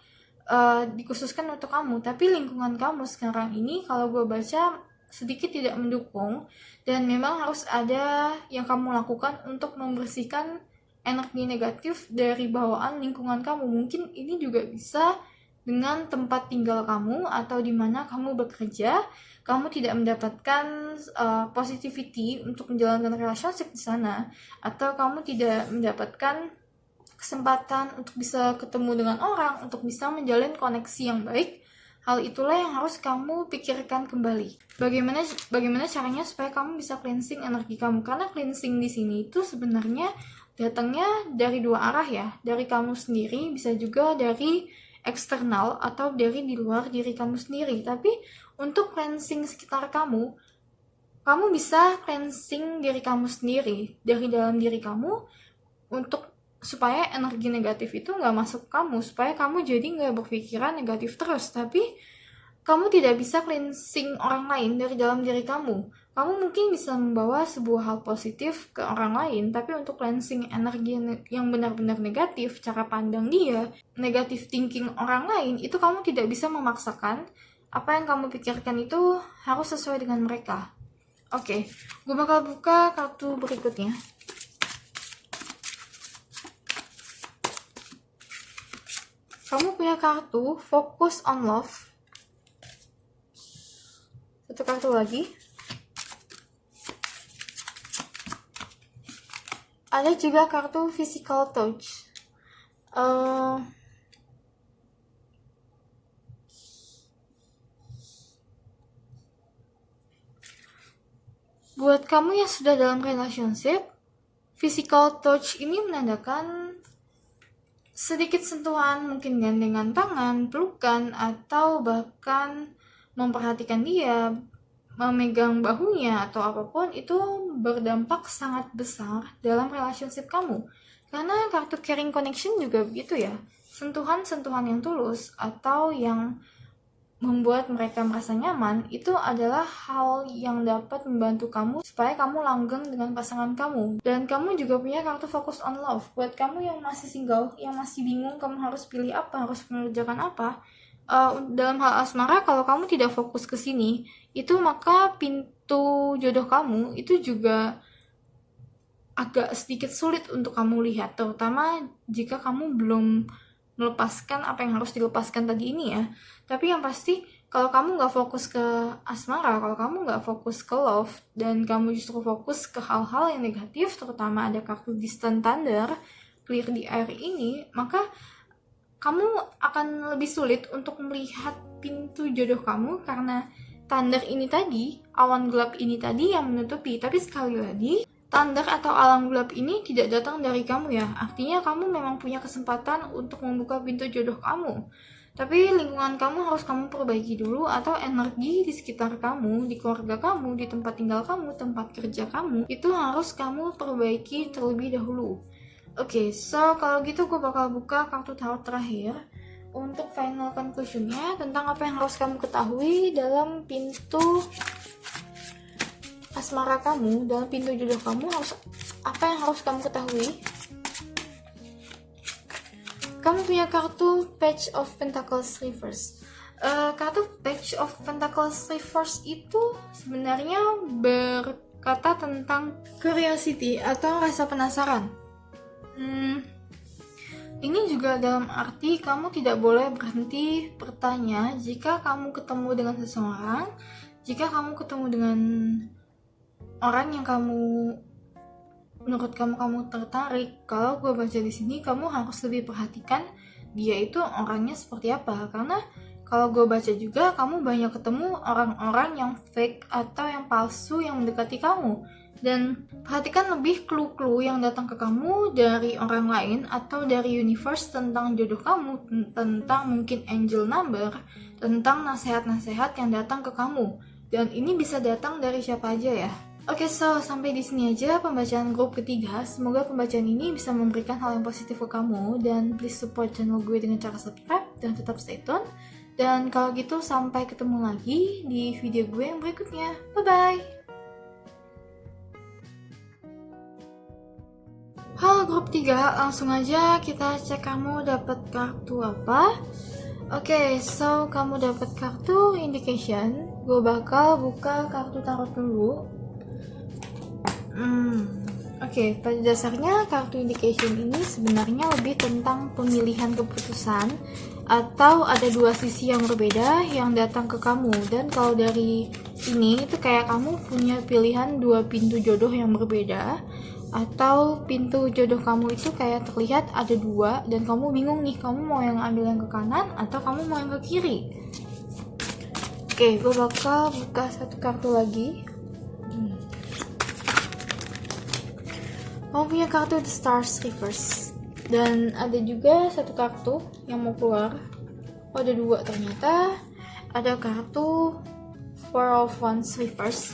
dikhususkan untuk kamu. Tapi lingkungan kamu sekarang ini, kalau gue baca, sedikit tidak mendukung, dan memang harus ada yang kamu lakukan untuk membersihkan energi negatif dari bawaan lingkungan kamu. Mungkin ini juga bisa dengan tempat tinggal kamu, atau di mana kamu bekerja, kamu tidak mendapatkan positivity untuk menjalankan relationship di sana, atau kamu tidak mendapatkan kesempatan untuk bisa ketemu dengan orang, untuk bisa menjalin koneksi yang baik. Hal itulah yang harus kamu pikirkan kembali. Bagaimana caranya supaya kamu bisa cleansing energi kamu? Karena cleansing di sini itu sebenarnya datangnya dari dua arah ya, dari kamu sendiri, bisa juga dari eksternal atau dari di luar diri kamu sendiri. Tapi untuk cleansing sekitar kamu bisa cleansing diri kamu sendiri, dari dalam diri kamu, untuk supaya energi negatif itu nggak masuk ke kamu, supaya kamu jadi nggak berpikiran negatif terus. Tapi kamu tidak bisa cleansing orang lain dari dalam diri kamu. Kamu mungkin bisa membawa sebuah hal positif ke orang lain, tapi untuk cleansing energi yang benar-benar negatif, cara pandang dia, negative thinking orang lain, itu kamu tidak bisa memaksakan. Apa yang kamu pikirkan itu harus sesuai dengan mereka. Oke, gue bakal buka kartu berikutnya. Kamu punya kartu Focus on Love. Satu kartu lagi. Ada juga kartu Physical Touch. Buat kamu yang sudah dalam relationship, Physical Touch ini menandakan sedikit sentuhan, mungkin gandengan tangan, pelukan, atau bahkan memperhatikan dia, memegang bahunya, atau apapun, itu berdampak sangat besar dalam relationship kamu. Karena kartu caring connection juga begitu ya, sentuhan-sentuhan yang tulus atau yang membuat mereka merasa nyaman, itu adalah hal yang dapat membantu kamu supaya kamu langgeng dengan pasangan kamu. Dan kamu juga punya kartu Focus on Love. Buat kamu yang masih single, yang masih bingung kamu harus pilih apa, harus mengerjakan apa, dalam hal asmara, kalau kamu tidak fokus ke sini, itu maka pintu jodoh kamu itu juga agak sedikit sulit untuk kamu lihat, terutama jika kamu belum melepaskan apa yang harus dilepaskan tadi ini ya. Tapi yang pasti kalau kamu nggak fokus ke asmara, kalau kamu nggak fokus ke love, dan kamu justru fokus ke hal-hal yang negatif, terutama ada kartu distant thunder, clear di air ini, maka kamu akan lebih sulit untuk melihat pintu jodoh kamu karena thunder ini tadi, awan gelap ini tadi yang menutupi. Tapi sekali lagi, thunder atau alam gelap ini tidak datang dari kamu ya. Artinya kamu memang punya kesempatan untuk membuka pintu jodoh kamu. Tapi lingkungan kamu harus kamu perbaiki dulu, atau energi di sekitar kamu, di keluarga kamu, di tempat tinggal kamu, tempat kerja kamu, itu harus kamu perbaiki terlebih dahulu. Oke, so kalau gitu gue bakal buka kartu tarot terakhir untuk final conclusionnya tentang apa yang harus kamu ketahui dalam pintu asmara kamu, dalam pintu jodoh kamu. Apa yang harus kamu ketahui? Kamu punya kartu Page of Pentacles Reverse. Kartu Page of Pentacles Reverse itu sebenarnya berkata tentang curiosity atau rasa penasaran. Ini juga dalam arti kamu tidak boleh berhenti bertanya jika kamu ketemu dengan seseorang, jika kamu ketemu dengan orang yang menurut kamu tertarik. Kalau gue baca di sini, kamu harus lebih perhatikan dia itu orangnya seperti apa, karena kalau gue baca juga kamu banyak ketemu orang-orang yang fake atau yang palsu yang mendekati kamu. Dan perhatikan lebih clue-clue yang datang ke kamu dari orang lain atau dari universe tentang jodoh kamu, tentang mungkin angel number, tentang nasihat-nasihat yang datang ke kamu. Dan ini bisa datang dari siapa aja ya. Oke, so sampai di sini aja pembacaan grup ketiga. Semoga pembacaan ini bisa memberikan hal yang positif ke kamu, dan please support channel gue dengan cara subscribe dan tetap stay tune. Dan kalau gitu sampai ketemu lagi di video gue yang berikutnya. Bye-bye! Halo grup 3, langsung aja kita cek kamu dapat kartu apa. Oke, so kamu dapat kartu indication. Gue bakal buka kartu tarot dulu. Oke, pada dasarnya kartu indication ini sebenarnya lebih tentang pemilihan keputusan, atau ada dua sisi yang berbeda yang datang ke kamu. Dan kalau dari ini itu kayak kamu punya pilihan dua pintu jodoh yang berbeda, atau pintu jodoh kamu itu kayak terlihat ada dua dan kamu bingung nih, kamu mau yang ambil yang ke kanan atau kamu mau yang ke kiri. Oke, gue bakal buka satu kartu lagi. Kamu punya kartu The Stars Reverse, dan ada juga satu kartu yang mau keluar. Oh, ada dua ternyata. Ada kartu Four of Wands Reverse,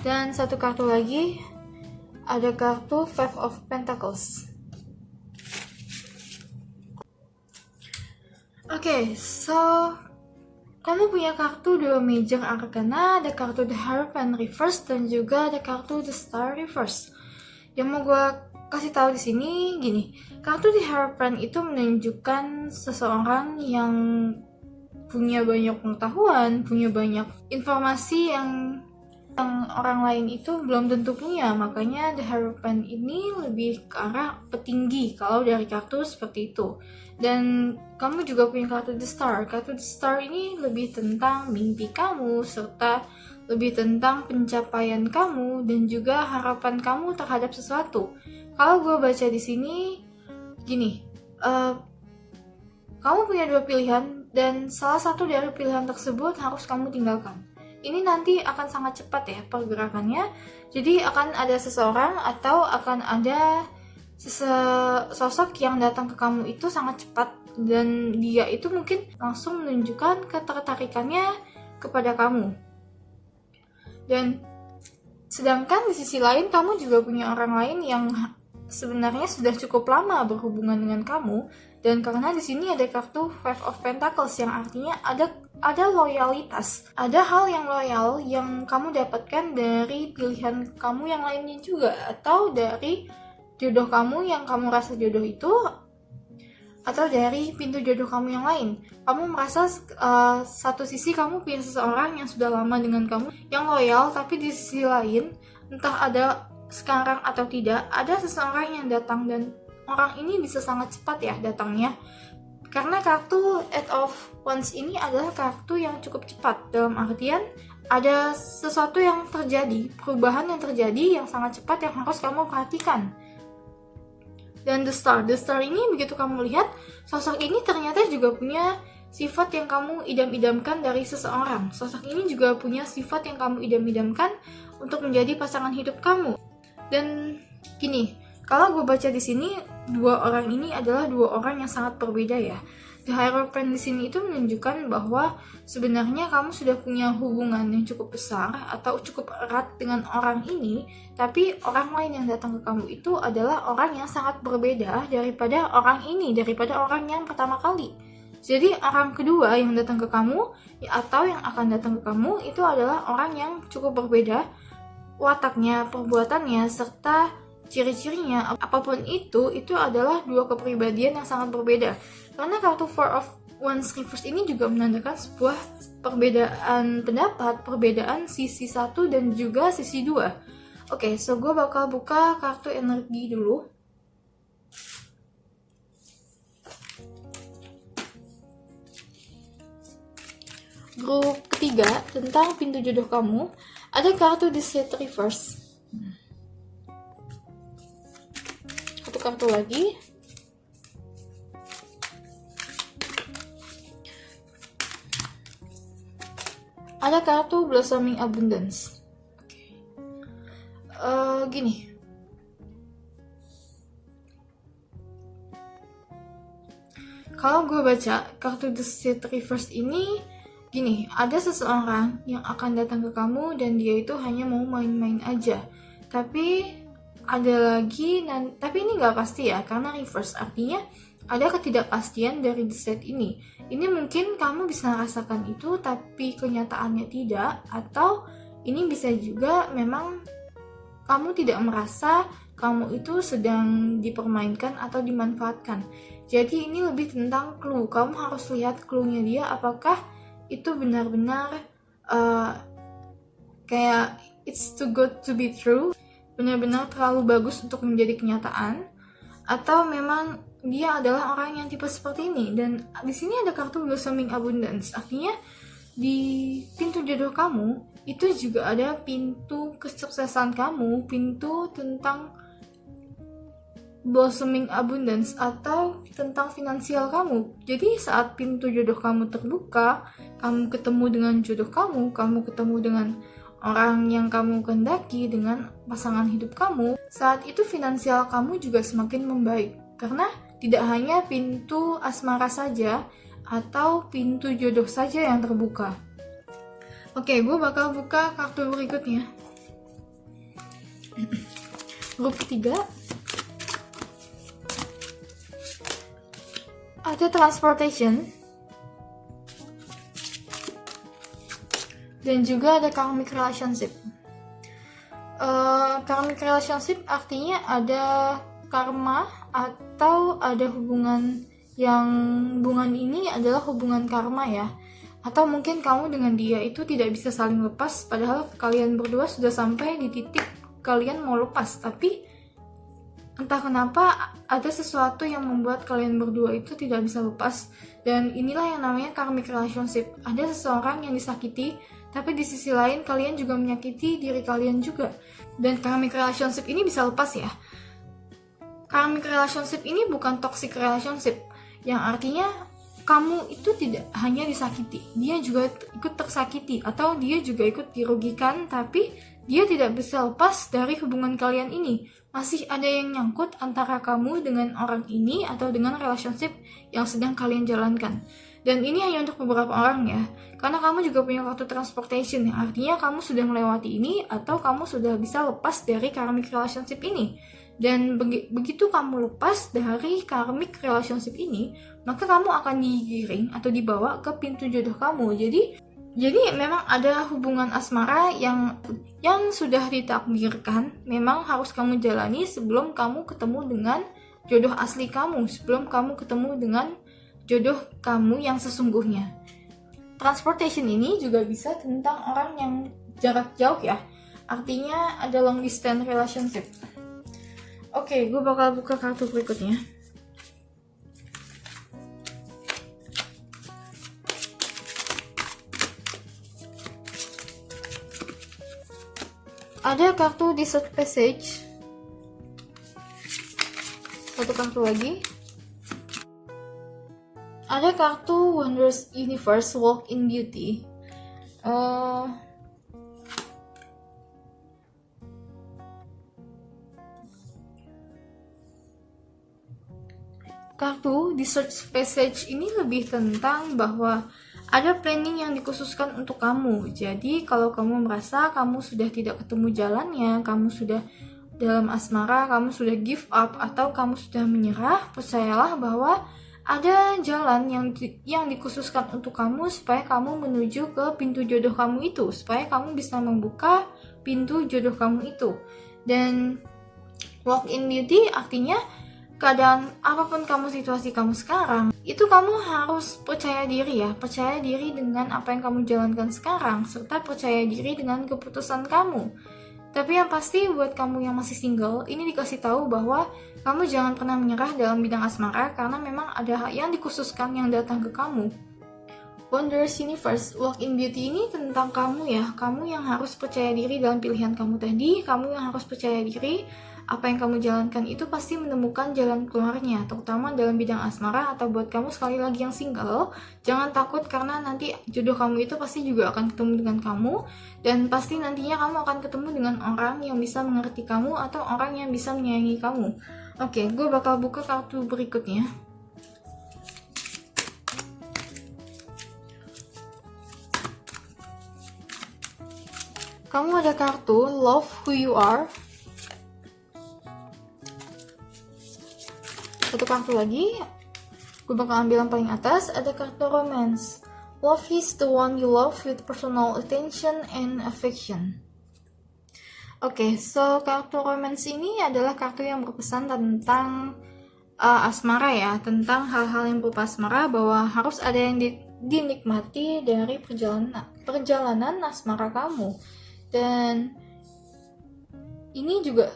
dan satu kartu lagi ada kartu Five of Pentacles. Oke, so kamu punya kartu dua major arcana, ada kartu The Hierophant Reverse dan juga ada kartu The Star Reverse. Yang mau gue kasih tahu di sini gini, kartu The Hierophant itu menunjukkan seseorang yang punya banyak pengetahuan, punya banyak informasi yang orang lain itu belum tentu punya. Makanya The Hierophant ini lebih ke arah petinggi kalau dari kartu seperti itu. Dan kamu juga punya kartu The Star. Kartu The Star ini lebih tentang mimpi kamu, serta lebih tentang pencapaian kamu dan juga harapan kamu terhadap sesuatu. Kalau gue baca di sini gini, kamu punya dua pilihan dan salah satu dari pilihan tersebut harus kamu tinggalkan. Ini nanti akan sangat cepat ya pergerakannya. Jadi akan ada seseorang atau akan ada sosok yang datang ke kamu itu sangat cepat, dan dia itu mungkin langsung menunjukkan ketertarikannya kepada kamu. Dan sedangkan di sisi lain kamu juga punya orang lain yang sebenarnya sudah cukup lama berhubungan dengan kamu, dan karena di sini ada kartu Five of Pentacles yang artinya ada loyalitas, ada hal yang loyal yang kamu dapatkan dari pilihan kamu yang lainnya juga, atau dari jodoh kamu yang kamu rasa jodoh itu atau dari pintu jodoh kamu yang lain. Kamu merasa satu sisi kamu punya seseorang yang sudah lama dengan kamu, yang loyal, tapi di sisi lain, entah ada sekarang atau tidak, ada seseorang yang datang dan orang ini bisa sangat cepat ya datangnya. Karena kartu Eight of Wands ini adalah kartu yang cukup cepat, dalam artian ada sesuatu yang terjadi, perubahan yang terjadi yang sangat cepat yang harus kamu perhatikan. Dan The Star ini begitu kamu lihat, sosok ini ternyata juga punya sifat yang kamu idam-idamkan dari seseorang. Sosok ini juga punya sifat yang kamu idam-idamkan untuk menjadi pasangan hidup kamu. Dan gini, kalau gue baca di sini, dua orang ini adalah dua orang yang sangat berbeda ya. The Hierophant di sini itu menunjukkan bahwa sebenarnya kamu sudah punya hubungan yang cukup besar atau cukup erat dengan orang ini, tapi orang lain yang datang ke kamu itu adalah orang yang sangat berbeda daripada orang ini, daripada orang yang pertama kali. Jadi orang kedua yang datang ke kamu atau yang akan datang ke kamu itu adalah orang yang cukup berbeda wataknya, perbuatannya, serta ciri-cirinya. Apapun itu adalah dua kepribadian yang sangat berbeda. Karena kartu Four of Wands Reverse ini juga menandakan sebuah perbedaan pendapat, perbedaan sisi satu dan juga sisi dua. Oke, so gue bakal buka kartu energi dulu. Grup ketiga tentang pintu jodoh kamu, ada kartu The Set Reverse. Satu kartu lagi. Ada kartu Blossoming Abundance. Gini. Kalau gue baca kartu The Set Reverse ini, gini, ada seseorang yang akan datang ke kamu dan dia itu hanya mau main-main aja. Tapi ada lagi, tapi ini nggak pasti ya, karena reverse artinya ada ketidakpastian dari The Set ini. Ini mungkin kamu bisa rasakan itu, tapi kenyataannya tidak. Atau ini bisa juga memang kamu tidak merasa kamu itu sedang dipermainkan atau dimanfaatkan. Jadi ini lebih tentang clue. Kamu harus lihat clue-nya dia, apakah itu benar-benar kayak it's too good to be true, benar-benar terlalu bagus untuk menjadi kenyataan, atau memang dia adalah orang yang tipe seperti ini. Dan di sini ada kartu Blossoming Abundance, artinya di pintu jodoh kamu itu juga ada pintu kesuksesan kamu, pintu tentang Blossoming Abundance atau tentang finansial kamu. Jadi saat pintu jodoh kamu terbuka, kamu ketemu dengan jodoh kamu ketemu dengan orang yang kamu kehendaki, dengan pasangan hidup kamu, saat itu finansial kamu juga semakin membaik. Karena tidak hanya pintu asmara saja atau pintu jodoh saja yang terbuka. Oke, gue bakal buka kartu berikutnya. Grup ketiga. Ada Transportation. Dan juga ada Karmic Relationship. Karmic Relationship artinya ada karma atau ada hubungan yang hubungan ini adalah hubungan karma ya. Atau mungkin kamu dengan dia itu tidak bisa saling lepas, padahal kalian berdua sudah sampai di titik kalian mau lepas, tapi entah kenapa ada sesuatu yang membuat kalian berdua itu tidak bisa lepas. Dan inilah yang namanya karmic relationship. Ada seseorang yang disakiti, tapi di sisi lain kalian juga menyakiti diri kalian juga. Dan karmic relationship ini bisa lepas ya. Karmic relationship ini bukan toxic relationship, yang artinya kamu itu tidak hanya disakiti, dia juga ikut tersakiti, atau dia juga ikut dirugikan, tapi dia tidak bisa lepas dari hubungan kalian ini. Masih ada yang nyangkut antara kamu dengan orang ini atau dengan relationship yang sedang kalian jalankan. Dan ini hanya untuk beberapa orang ya, karena kamu juga punya kartu transportation, yang artinya kamu sudah melewati ini atau kamu sudah bisa lepas dari karmic relationship ini. Dan begitu kamu lepas dari karmic relationship ini, maka kamu akan digiring atau dibawa ke pintu jodoh kamu. Jadi memang ada hubungan asmara yang sudah ditakdirkan, memang harus kamu jalani sebelum kamu ketemu dengan jodoh asli kamu sebelum kamu ketemu dengan jodoh kamu yang sesungguhnya. Transportation ini juga bisa tentang orang yang jarak jauh ya, artinya ada long distance relationship. Oke, gue bakal buka kartu berikutnya. Ada kartu Desert Passage. Satu kartu lagi. Ada kartu Wondrous Universe Walk in Beauty. Kartu Desert Passage ini lebih tentang bahwa ada planning yang dikhususkan untuk kamu. Jadi kalau kamu merasa kamu sudah tidak ketemu jalannya, kamu sudah dalam asmara, kamu sudah give up atau kamu sudah menyerah, percayalah bahwa ada jalan yang dikhususkan untuk kamu supaya kamu menuju ke pintu jodoh kamu itu, supaya kamu bisa membuka pintu jodoh kamu itu. Dan walk in beauty artinya keadaan apapun situasi kamu sekarang, itu kamu harus percaya diri ya, percaya diri dengan apa yang kamu jalankan sekarang, serta percaya diri dengan keputusan kamu. Tapi yang pasti buat kamu yang masih single, ini dikasih tahu bahwa kamu jangan pernah menyerah dalam bidang asmara karena memang ada hal yang dikhususkan yang datang ke kamu. Wondrous Universe Walk in Beauty ini tentang kamu ya, kamu yang harus percaya diri dalam pilihan kamu tadi, kamu yang harus percaya diri apa yang kamu jalankan itu pasti menemukan jalan keluarnya, terutama dalam bidang asmara. Atau buat kamu sekali lagi yang single, jangan takut karena nanti jodoh kamu itu pasti juga akan ketemu dengan kamu, dan pasti nantinya kamu akan ketemu dengan orang yang bisa mengerti kamu atau orang yang bisa menyayangi kamu. Oke, gue bakal buka kartu berikutnya. Kamu ada kartu Love Who You Are. Satu kartu lagi, gue bakal ambil yang paling atas. Ada kartu Romance. Love is the one you love with personal attention and affection. Oke, so kartu Romance ini adalah kartu yang berpesan tentang asmara ya, tentang hal-hal yang berupa asmara, bahwa harus ada yang dinikmati dari perjalanan asmara kamu. Dan ini juga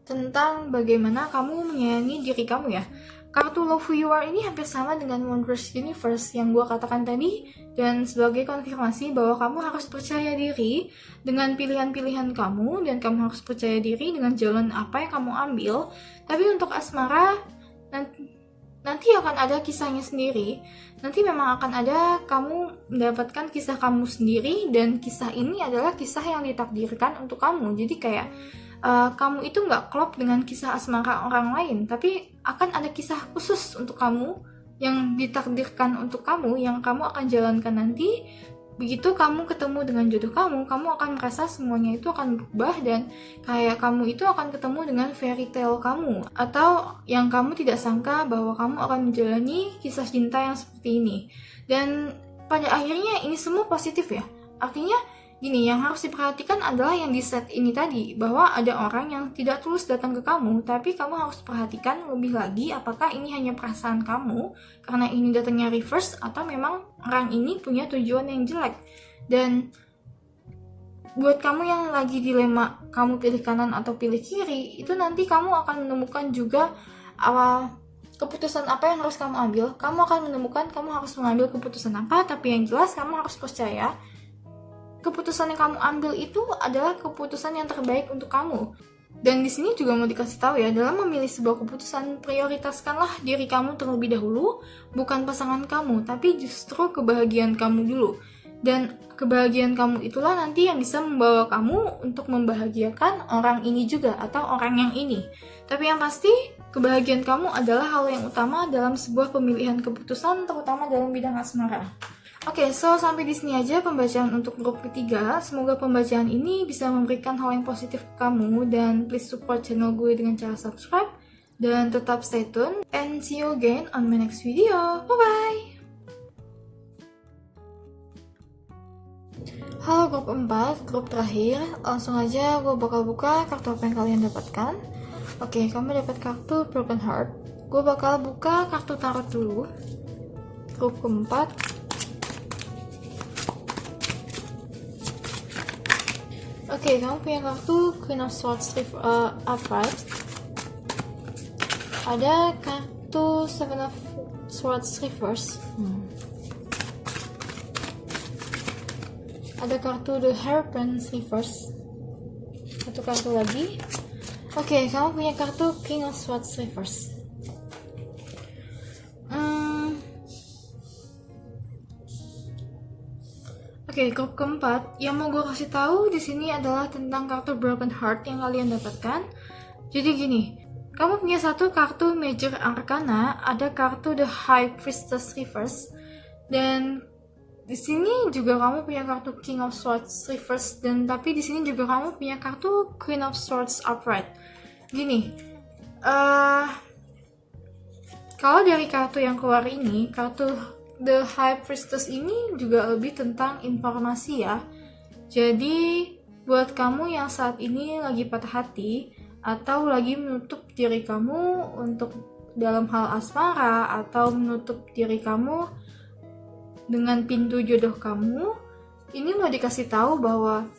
tentang bagaimana kamu menyayangi diri kamu ya. Kartu Love Who You Are ini hampir sama dengan Wondrous Universe yang gue katakan tadi, dan sebagai konfirmasi bahwa kamu harus percaya diri dengan pilihan-pilihan kamu, dan kamu harus percaya diri dengan jalan apa yang kamu ambil. Tapi untuk asmara nanti akan ada kisahnya sendiri. Nanti memang akan ada kamu mendapatkan kisah kamu sendiri, dan kisah ini adalah kisah yang ditakdirkan untuk kamu. Jadi kayak kamu itu nggak klop dengan kisah asmara orang lain, tapi akan ada kisah khusus untuk kamu yang ditakdirkan untuk kamu, yang kamu akan jalankan nanti. Begitu kamu ketemu dengan jodoh kamu akan merasa semuanya itu akan berubah, dan kayak kamu itu akan ketemu dengan fairy tale kamu, atau yang kamu tidak sangka bahwa kamu akan menjalani kisah cinta yang seperti ini. Dan pada akhirnya ini semua positif ya. Artinya gini, yang harus diperhatikan adalah yang di set ini tadi, bahwa ada orang yang tidak tulus datang ke kamu, tapi kamu harus perhatikan lebih lagi apakah ini hanya perasaan kamu karena ini datangnya reverse, atau memang orang ini punya tujuan yang jelek. Dan buat kamu yang lagi dilema kamu pilih kanan atau pilih kiri, itu nanti kamu akan menemukan juga keputusan apa yang harus kamu ambil. Kamu akan menemukan kamu harus mengambil keputusan apa, tapi yang jelas kamu harus percaya keputusan yang kamu ambil itu adalah keputusan yang terbaik untuk kamu. Dan di sini juga mau dikasih tahu ya, dalam memilih sebuah keputusan, prioritaskanlah diri kamu terlebih dahulu, bukan pasangan kamu, tapi justru kebahagiaan kamu dulu. Dan kebahagiaan kamu itulah nanti yang bisa membawa kamu untuk membahagiakan orang ini juga, atau orang yang ini. Tapi yang pasti, kebahagiaan kamu adalah hal yang utama dalam sebuah pemilihan keputusan, terutama dalam bidang asmara. Oke, so sampai di sini aja pembacaan untuk grup ketiga. Semoga pembacaan ini bisa memberikan hal yang positif ke kamu, dan please support channel gue dengan cara subscribe, dan tetap stay tune, and see you again on my next video. Bye-bye! Halo grup 4, grup terakhir. Langsung aja gue bakal buka kartu apa yang kalian dapatkan. Oke, kamu dapat kartu Broken Heart. Gue bakal buka kartu tarot dulu. Grup keempat. Oke, kamu punya kartu Queen of Swords upright. Ada kartu Seven of Swords reverse. Ada kartu The Hierophant reverse. Satu kartu lagi. Oke, kamu punya kartu King of Swords reverse. Oke, grup keempat yang mau gue kasih tahu di sini adalah tentang kartu Broken Heart yang kalian dapatkan. Jadi gini, kamu punya satu kartu Major Arcana, ada kartu The High Priestess reverse, dan di sini juga kamu punya kartu King of Swords reverse, dan tapi di sini juga kamu punya kartu Queen of Swords upright. Gini, kalau dari kartu yang keluar ini, kartu The High Priestess ini juga lebih tentang informasi ya. Jadi buat kamu yang saat ini lagi patah hati atau lagi menutup diri kamu untuk dalam hal asmara, atau menutup diri kamu dengan pintu jodoh kamu, ini mau dikasih tahu bahwa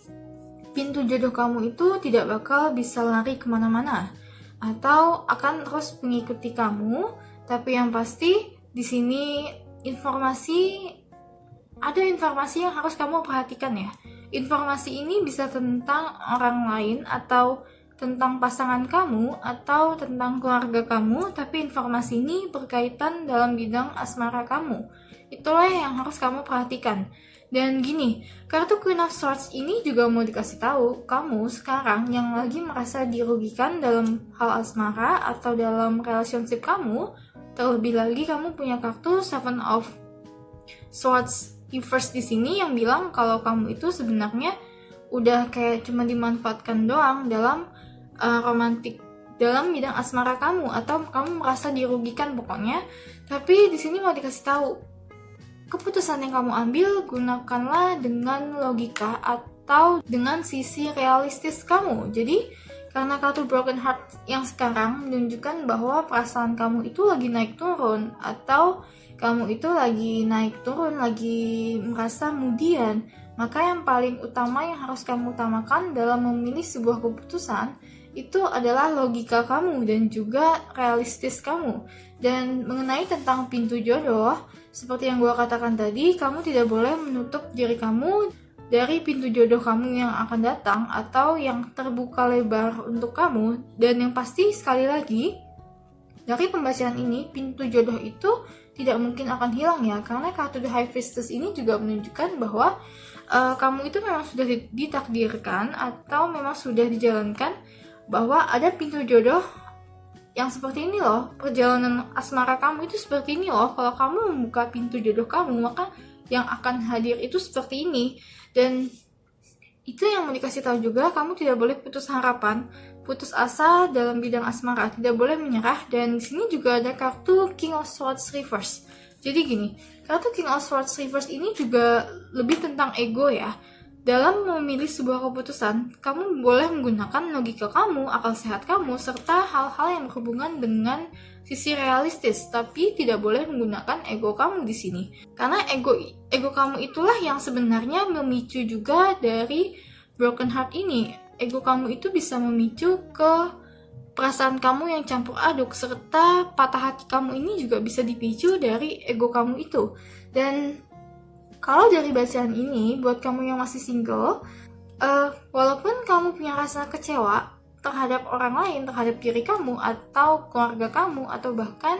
pintu jodoh kamu itu tidak bakal bisa lari kemana-mana atau akan terus mengikuti kamu. Tapi yang pasti di sini ada informasi yang harus kamu perhatikan ya. Informasi ini bisa tentang orang lain, atau tentang pasangan kamu, atau tentang keluarga kamu, tapi informasi ini berkaitan dalam bidang asmara kamu. Itulah yang harus kamu perhatikan. Dan gini, kartu Queen of Swords ini juga mau dikasih tahu kamu sekarang yang lagi merasa dirugikan dalam hal asmara atau dalam relationship kamu. Terlebih lagi kamu punya kartu Seven of Swords reverse di sini yang bilang kalau kamu itu sebenarnya udah kayak cuma dimanfaatkan doang dalam romantik, dalam bidang asmara kamu, atau kamu merasa dirugikan pokoknya. Tapi di sini mau dikasih tahu, keputusan yang kamu ambil gunakanlah dengan logika atau dengan sisi realistis kamu. Jadi karena kartu Broken Heart yang sekarang menunjukkan bahwa perasaan kamu itu lagi naik turun, atau kamu itu lagi naik turun, lagi merasa kemudian, maka yang paling utama yang harus kamu utamakan dalam memilih sebuah keputusan itu adalah logika kamu dan juga realistis kamu. Dan mengenai tentang pintu jodoh, seperti yang gue katakan tadi, kamu tidak boleh menutup diri kamu dari pintu jodoh kamu yang akan datang atau yang terbuka lebar untuk kamu. Dan yang pasti sekali lagi, dari pembacaan ini, pintu jodoh itu tidak mungkin akan hilang ya, karena kartu The High Priestess ini juga menunjukkan bahwa kamu itu memang sudah ditakdirkan atau memang sudah dijalankan bahwa ada pintu jodoh yang seperti ini loh. Perjalanan asmara kamu itu seperti ini loh. Kalau kamu membuka pintu jodoh kamu, maka yang akan hadir itu seperti ini. Dan itu yang mau dikasih tahu juga, kamu tidak boleh putus harapan, putus asa dalam bidang asmara, tidak boleh menyerah. Dan di sini juga ada kartu King of Swords reverse. Jadi gini, kartu King of Swords reverse ini juga lebih tentang ego ya. Dalam memilih sebuah keputusan, kamu boleh menggunakan logika kamu, akal sehat kamu, serta hal-hal yang berhubungan dengan sisi realistis, tapi tidak boleh menggunakan ego kamu di sini. Karena ego kamu itulah yang sebenarnya memicu juga dari Broken Heart ini. Ego kamu itu bisa memicu ke perasaan kamu yang campur aduk, serta patah hati kamu ini juga bisa dipicu dari ego kamu itu. Dan kalau dari bacaan ini, buat kamu yang masih single, walaupun kamu punya rasa kecewa terhadap orang lain, terhadap diri kamu, atau keluarga kamu, atau bahkan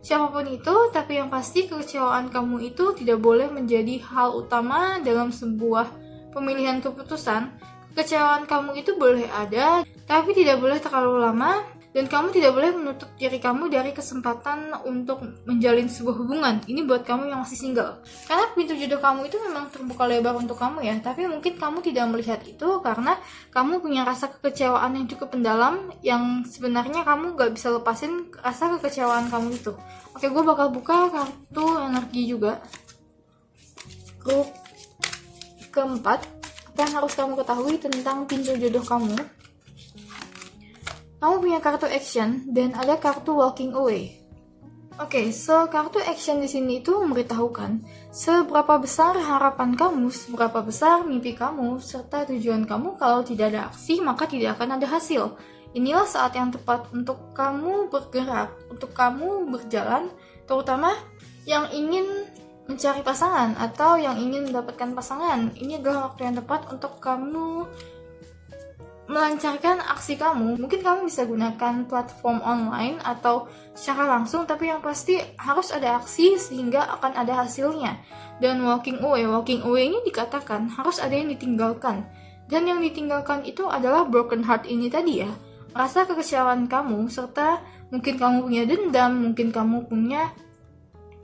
siapapun itu, tapi yang pasti kekecewaan kamu itu tidak boleh menjadi hal utama dalam sebuah pemilihan keputusan. Kekecewaan kamu itu boleh ada, tapi tidak boleh terlalu lama. Dan kamu tidak boleh menutup diri kamu dari kesempatan untuk menjalin sebuah hubungan. Ini buat kamu yang masih single. Karena pintu jodoh kamu itu memang terbuka lebar untuk kamu ya. Tapi mungkin kamu tidak melihat itu karena kamu punya rasa kekecewaan yang cukup mendalam, yang sebenarnya kamu gak bisa lepasin rasa kekecewaan kamu itu. Oke, gue bakal buka kartu energi juga. Grup keempat, apa yang harus kamu ketahui tentang pintu jodoh kamu. kamu punya kartu action dan ada kartu walking away. Oke, so kartu action di sini itu memberitahukan seberapa besar harapan kamu, seberapa besar mimpi kamu, serta tujuan kamu. Kalau tidak ada aksi, maka tidak akan ada hasil. Inilah saat yang tepat untuk kamu bergerak, untuk kamu berjalan, terutama yang ingin mencari pasangan atau yang ingin mendapatkan pasangan. Ini adalah waktu yang tepat untuk kamu melancarkan aksi kamu. Mungkin kamu bisa gunakan platform online atau secara langsung, tapi yang pasti harus ada aksi sehingga akan ada hasilnya. Dan walking away ini dikatakan harus ada yang ditinggalkan. Dan yang ditinggalkan itu adalah broken heart ini tadi ya. Rasa kekecewaan kamu, serta mungkin kamu punya dendam, mungkin kamu punya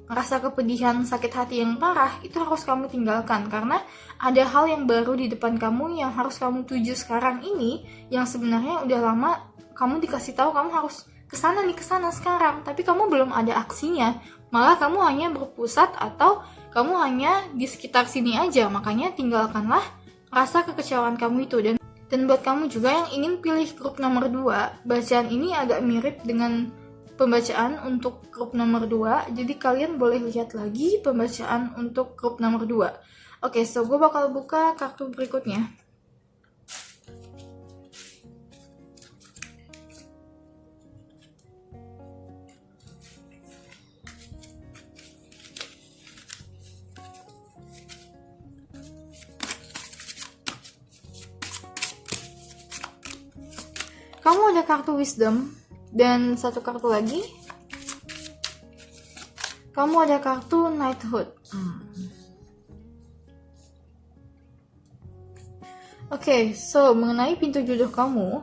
rasa kepedihan, sakit hati yang parah, itu harus kamu tinggalkan karena ada hal yang baru di depan kamu yang harus kamu tuju sekarang ini, yang sebenarnya udah lama kamu dikasih tahu kamu harus kesana sekarang, tapi kamu belum ada aksinya, malah kamu hanya berpusat atau kamu hanya di sekitar sini aja. Makanya tinggalkanlah rasa kekecewaan kamu itu. Dan buat kamu juga yang ingin pilih grup nomor 2, bacaan ini agak mirip dengan pembacaan untuk grup nomor 2, jadi kalian boleh lihat lagi pembacaan untuk grup nomor 2. Oke, so gue bakal buka kartu berikutnya. Kamu ada kartu wisdom. Dan satu kartu lagi, kamu ada kartu knighthood. Oke, so mengenai pintu jodoh kamu,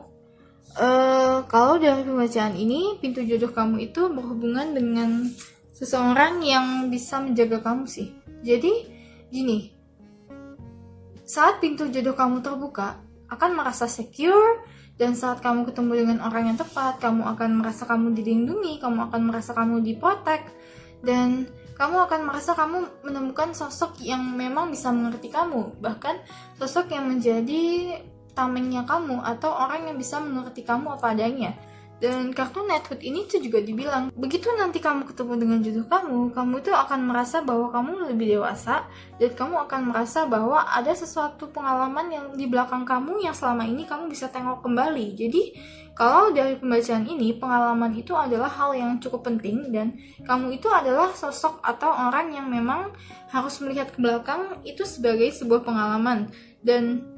kalau dari pembacaan ini, pintu jodoh kamu itu berhubungan dengan seseorang yang bisa menjaga kamu sih. Jadi gini, saat pintu jodoh kamu terbuka, akan merasa secure. Dan saat kamu ketemu dengan orang yang tepat, kamu akan merasa kamu dilindungi, kamu akan merasa kamu diprotek, dan kamu akan merasa kamu menemukan sosok yang memang bisa mengerti kamu, bahkan sosok yang menjadi tamengnya kamu atau orang yang bisa mengerti kamu apa adanya. Dan kartu knighthood ini tuh juga dibilang, begitu nanti kamu ketemu dengan jodoh kamu tuh akan merasa bahwa kamu lebih dewasa, dan kamu akan merasa bahwa ada sesuatu pengalaman yang di belakang kamu yang selama ini kamu bisa tengok kembali. Jadi kalau dari pembacaan ini, pengalaman itu adalah hal yang cukup penting, dan kamu itu adalah sosok atau orang yang memang harus melihat ke belakang itu sebagai sebuah pengalaman. Dan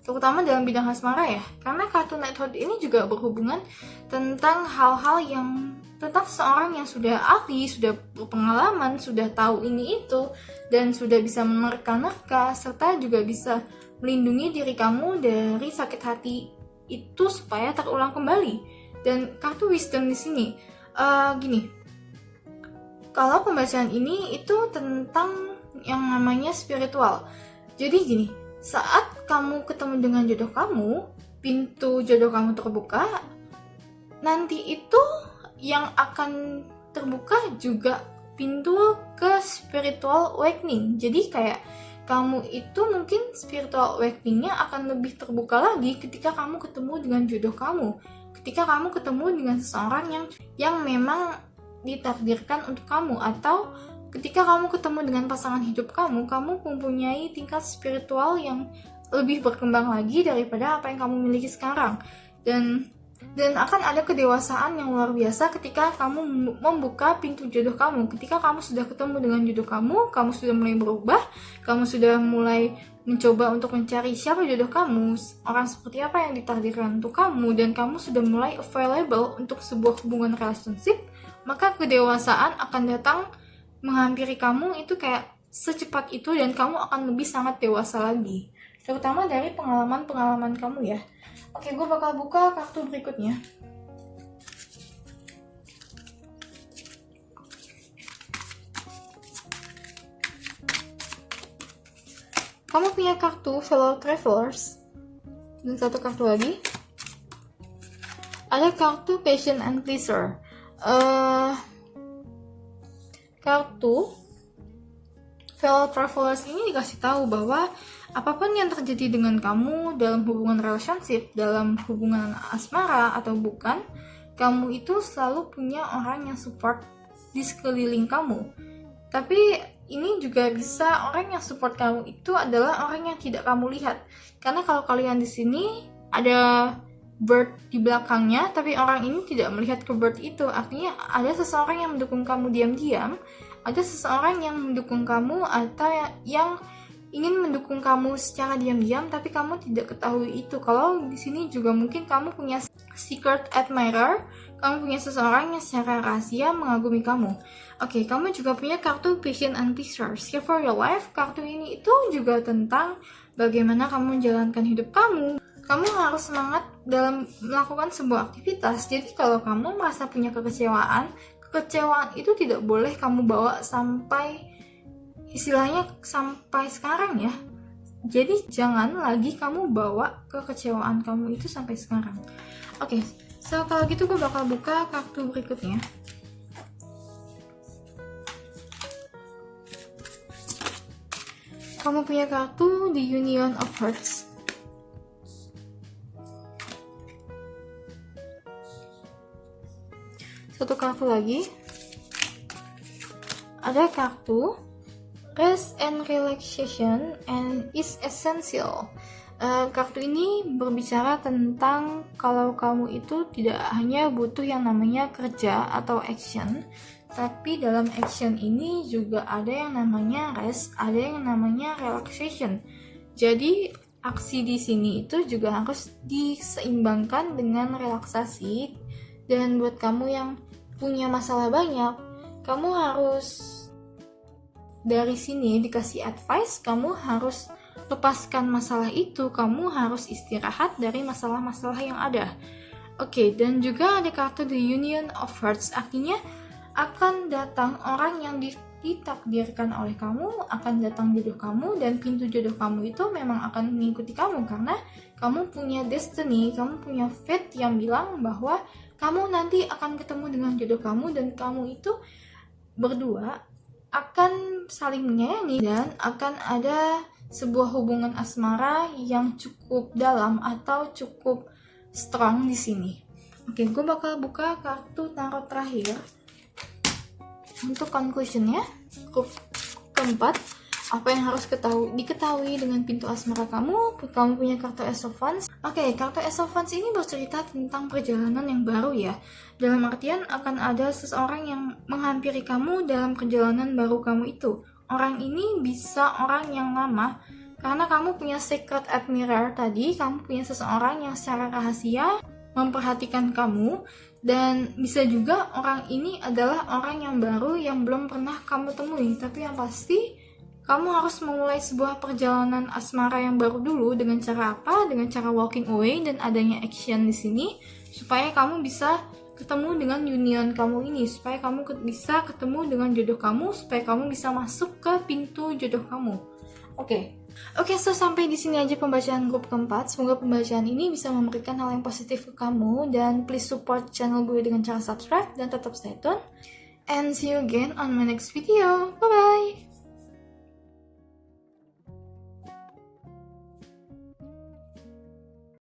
terutama dalam bidang asmara ya, karena kartu knighthood ini juga berhubungan tentang hal-hal yang tentang seorang yang sudah ahli, sudah berpengalaman, sudah tahu ini itu, dan sudah bisa menerka-nerka, serta juga bisa melindungi diri kamu dari sakit hati itu supaya terulang kembali. Dan kartu wisdom di sini, gini, kalau pembacaan ini itu tentang yang namanya spiritual. Jadi gini, saat kamu ketemu dengan jodoh kamu, pintu jodoh kamu terbuka, nanti itu yang akan terbuka juga pintu ke spiritual awakening. Jadi kayak kamu itu mungkin spiritual awakening-nya akan lebih terbuka lagi ketika kamu ketemu dengan jodoh kamu. Ketika kamu ketemu dengan seseorang yang memang ditakdirkan untuk kamu, atau ketika kamu ketemu dengan pasangan hidup kamu mempunyai tingkat spiritual yang lebih berkembang lagi daripada apa yang kamu miliki sekarang. Dan akan ada kedewasaan yang luar biasa ketika kamu membuka pintu jodoh kamu. Ketika kamu sudah ketemu dengan jodoh kamu sudah mulai berubah, kamu sudah mulai mencoba untuk mencari siapa jodoh kamu, orang seperti apa yang ditakdirkan untuk kamu, dan kamu sudah mulai available untuk sebuah hubungan relationship, maka kedewasaan akan datang menghampiri kamu itu kayak secepat itu, dan kamu akan lebih sangat dewasa lagi, terutama dari pengalaman-pengalaman kamu ya. Oke, gue bakal buka kartu berikutnya. Kamu punya kartu Fellow Travelers, dan satu kartu lagi ada kartu Passion and Pleasure. Kartu Fellow travelers ini dikasih tahu bahwa apapun yang terjadi dengan kamu dalam hubungan relationship, dalam hubungan asmara atau bukan, kamu itu selalu punya orang yang support di sekeliling kamu. Tapi ini juga bisa orang yang support kamu itu adalah orang yang tidak kamu lihat. Karena kalau kalian di sini ada bird di belakangnya, tapi orang ini tidak melihat ke bird itu. Artinya ada seseorang yang mendukung kamu diam-diam, ada seseorang yang mendukung kamu atau yang ingin mendukung kamu secara diam-diam, tapi kamu tidak ketahui itu. Kalau di sini juga mungkin kamu punya secret admirer, kamu punya seseorang yang secara rahasia mengagumi kamu. Oke, kamu juga punya kartu Patient and Teachers. Care for Your Life, kartu ini itu juga tentang bagaimana kamu menjalankan hidup kamu. Kamu harus semangat dalam melakukan sebuah aktivitas. Jadi kalau kamu merasa punya kekecewaan itu tidak boleh kamu bawa sampai istilahnya sampai sekarang ya. Jadi jangan lagi kamu bawa kekecewaan kamu itu sampai sekarang. Oke, so kalau gitu gue bakal buka kartu berikutnya. Kamu punya kartu The Union of Hearts. Satu kartu lagi. Ada kartu Rest and relaxation and is essential. Kartu ini berbicara tentang kalau kamu itu tidak hanya butuh yang namanya kerja atau action, tapi dalam action ini juga ada yang namanya rest, ada yang namanya relaxation. Jadi aksi di sini itu juga harus diseimbangkan dengan relaksasi. Dan buat kamu yang punya masalah banyak, kamu harus dari sini dikasih advice, kamu harus lepaskan masalah itu, kamu harus istirahat dari masalah-masalah yang ada. Oke, dan juga ada kartu The Union of Hearts, artinya akan datang orang yang ditakdirkan oleh kamu, akan datang jodoh kamu, dan pintu jodoh kamu itu memang akan mengikuti kamu, karena kamu punya destiny, kamu punya fate yang bilang bahwa kamu nanti akan ketemu dengan jodoh kamu, dan kamu itu berdua akan saling menyayangi dan akan ada sebuah hubungan asmara yang cukup dalam atau cukup strong di sini. Oke, gue bakal buka kartu tarot terakhir untuk conclusionnya. Grup keempat, apa yang harus diketahui dengan pintu asmara kamu. Kamu punya kartu Ace of Wands. Oke, kartu Ace of Wands ini bercerita tentang perjalanan yang baru ya. Dalam artian akan ada seseorang yang menghampiri kamu dalam perjalanan baru kamu itu. Orang ini bisa orang yang lama, karena kamu punya secret admirer tadi, kamu punya seseorang yang secara rahasia memperhatikan kamu, dan bisa juga orang ini adalah orang yang baru yang belum pernah kamu temui, tapi yang pasti kamu harus memulai sebuah perjalanan asmara yang baru dulu. Dengan cara apa? Dengan cara walking away dan adanya action di sini, supaya kamu bisa ketemu dengan union kamu ini, supaya kamu bisa ketemu dengan jodoh kamu, supaya kamu bisa masuk ke pintu jodoh kamu. Oke, so sampai di sini aja pembacaan grup keempat. Semoga pembacaan ini bisa memberikan hal yang positif ke kamu, dan please support channel gue dengan cara subscribe dan tetap stay tune. And see you again on my next video. Bye bye.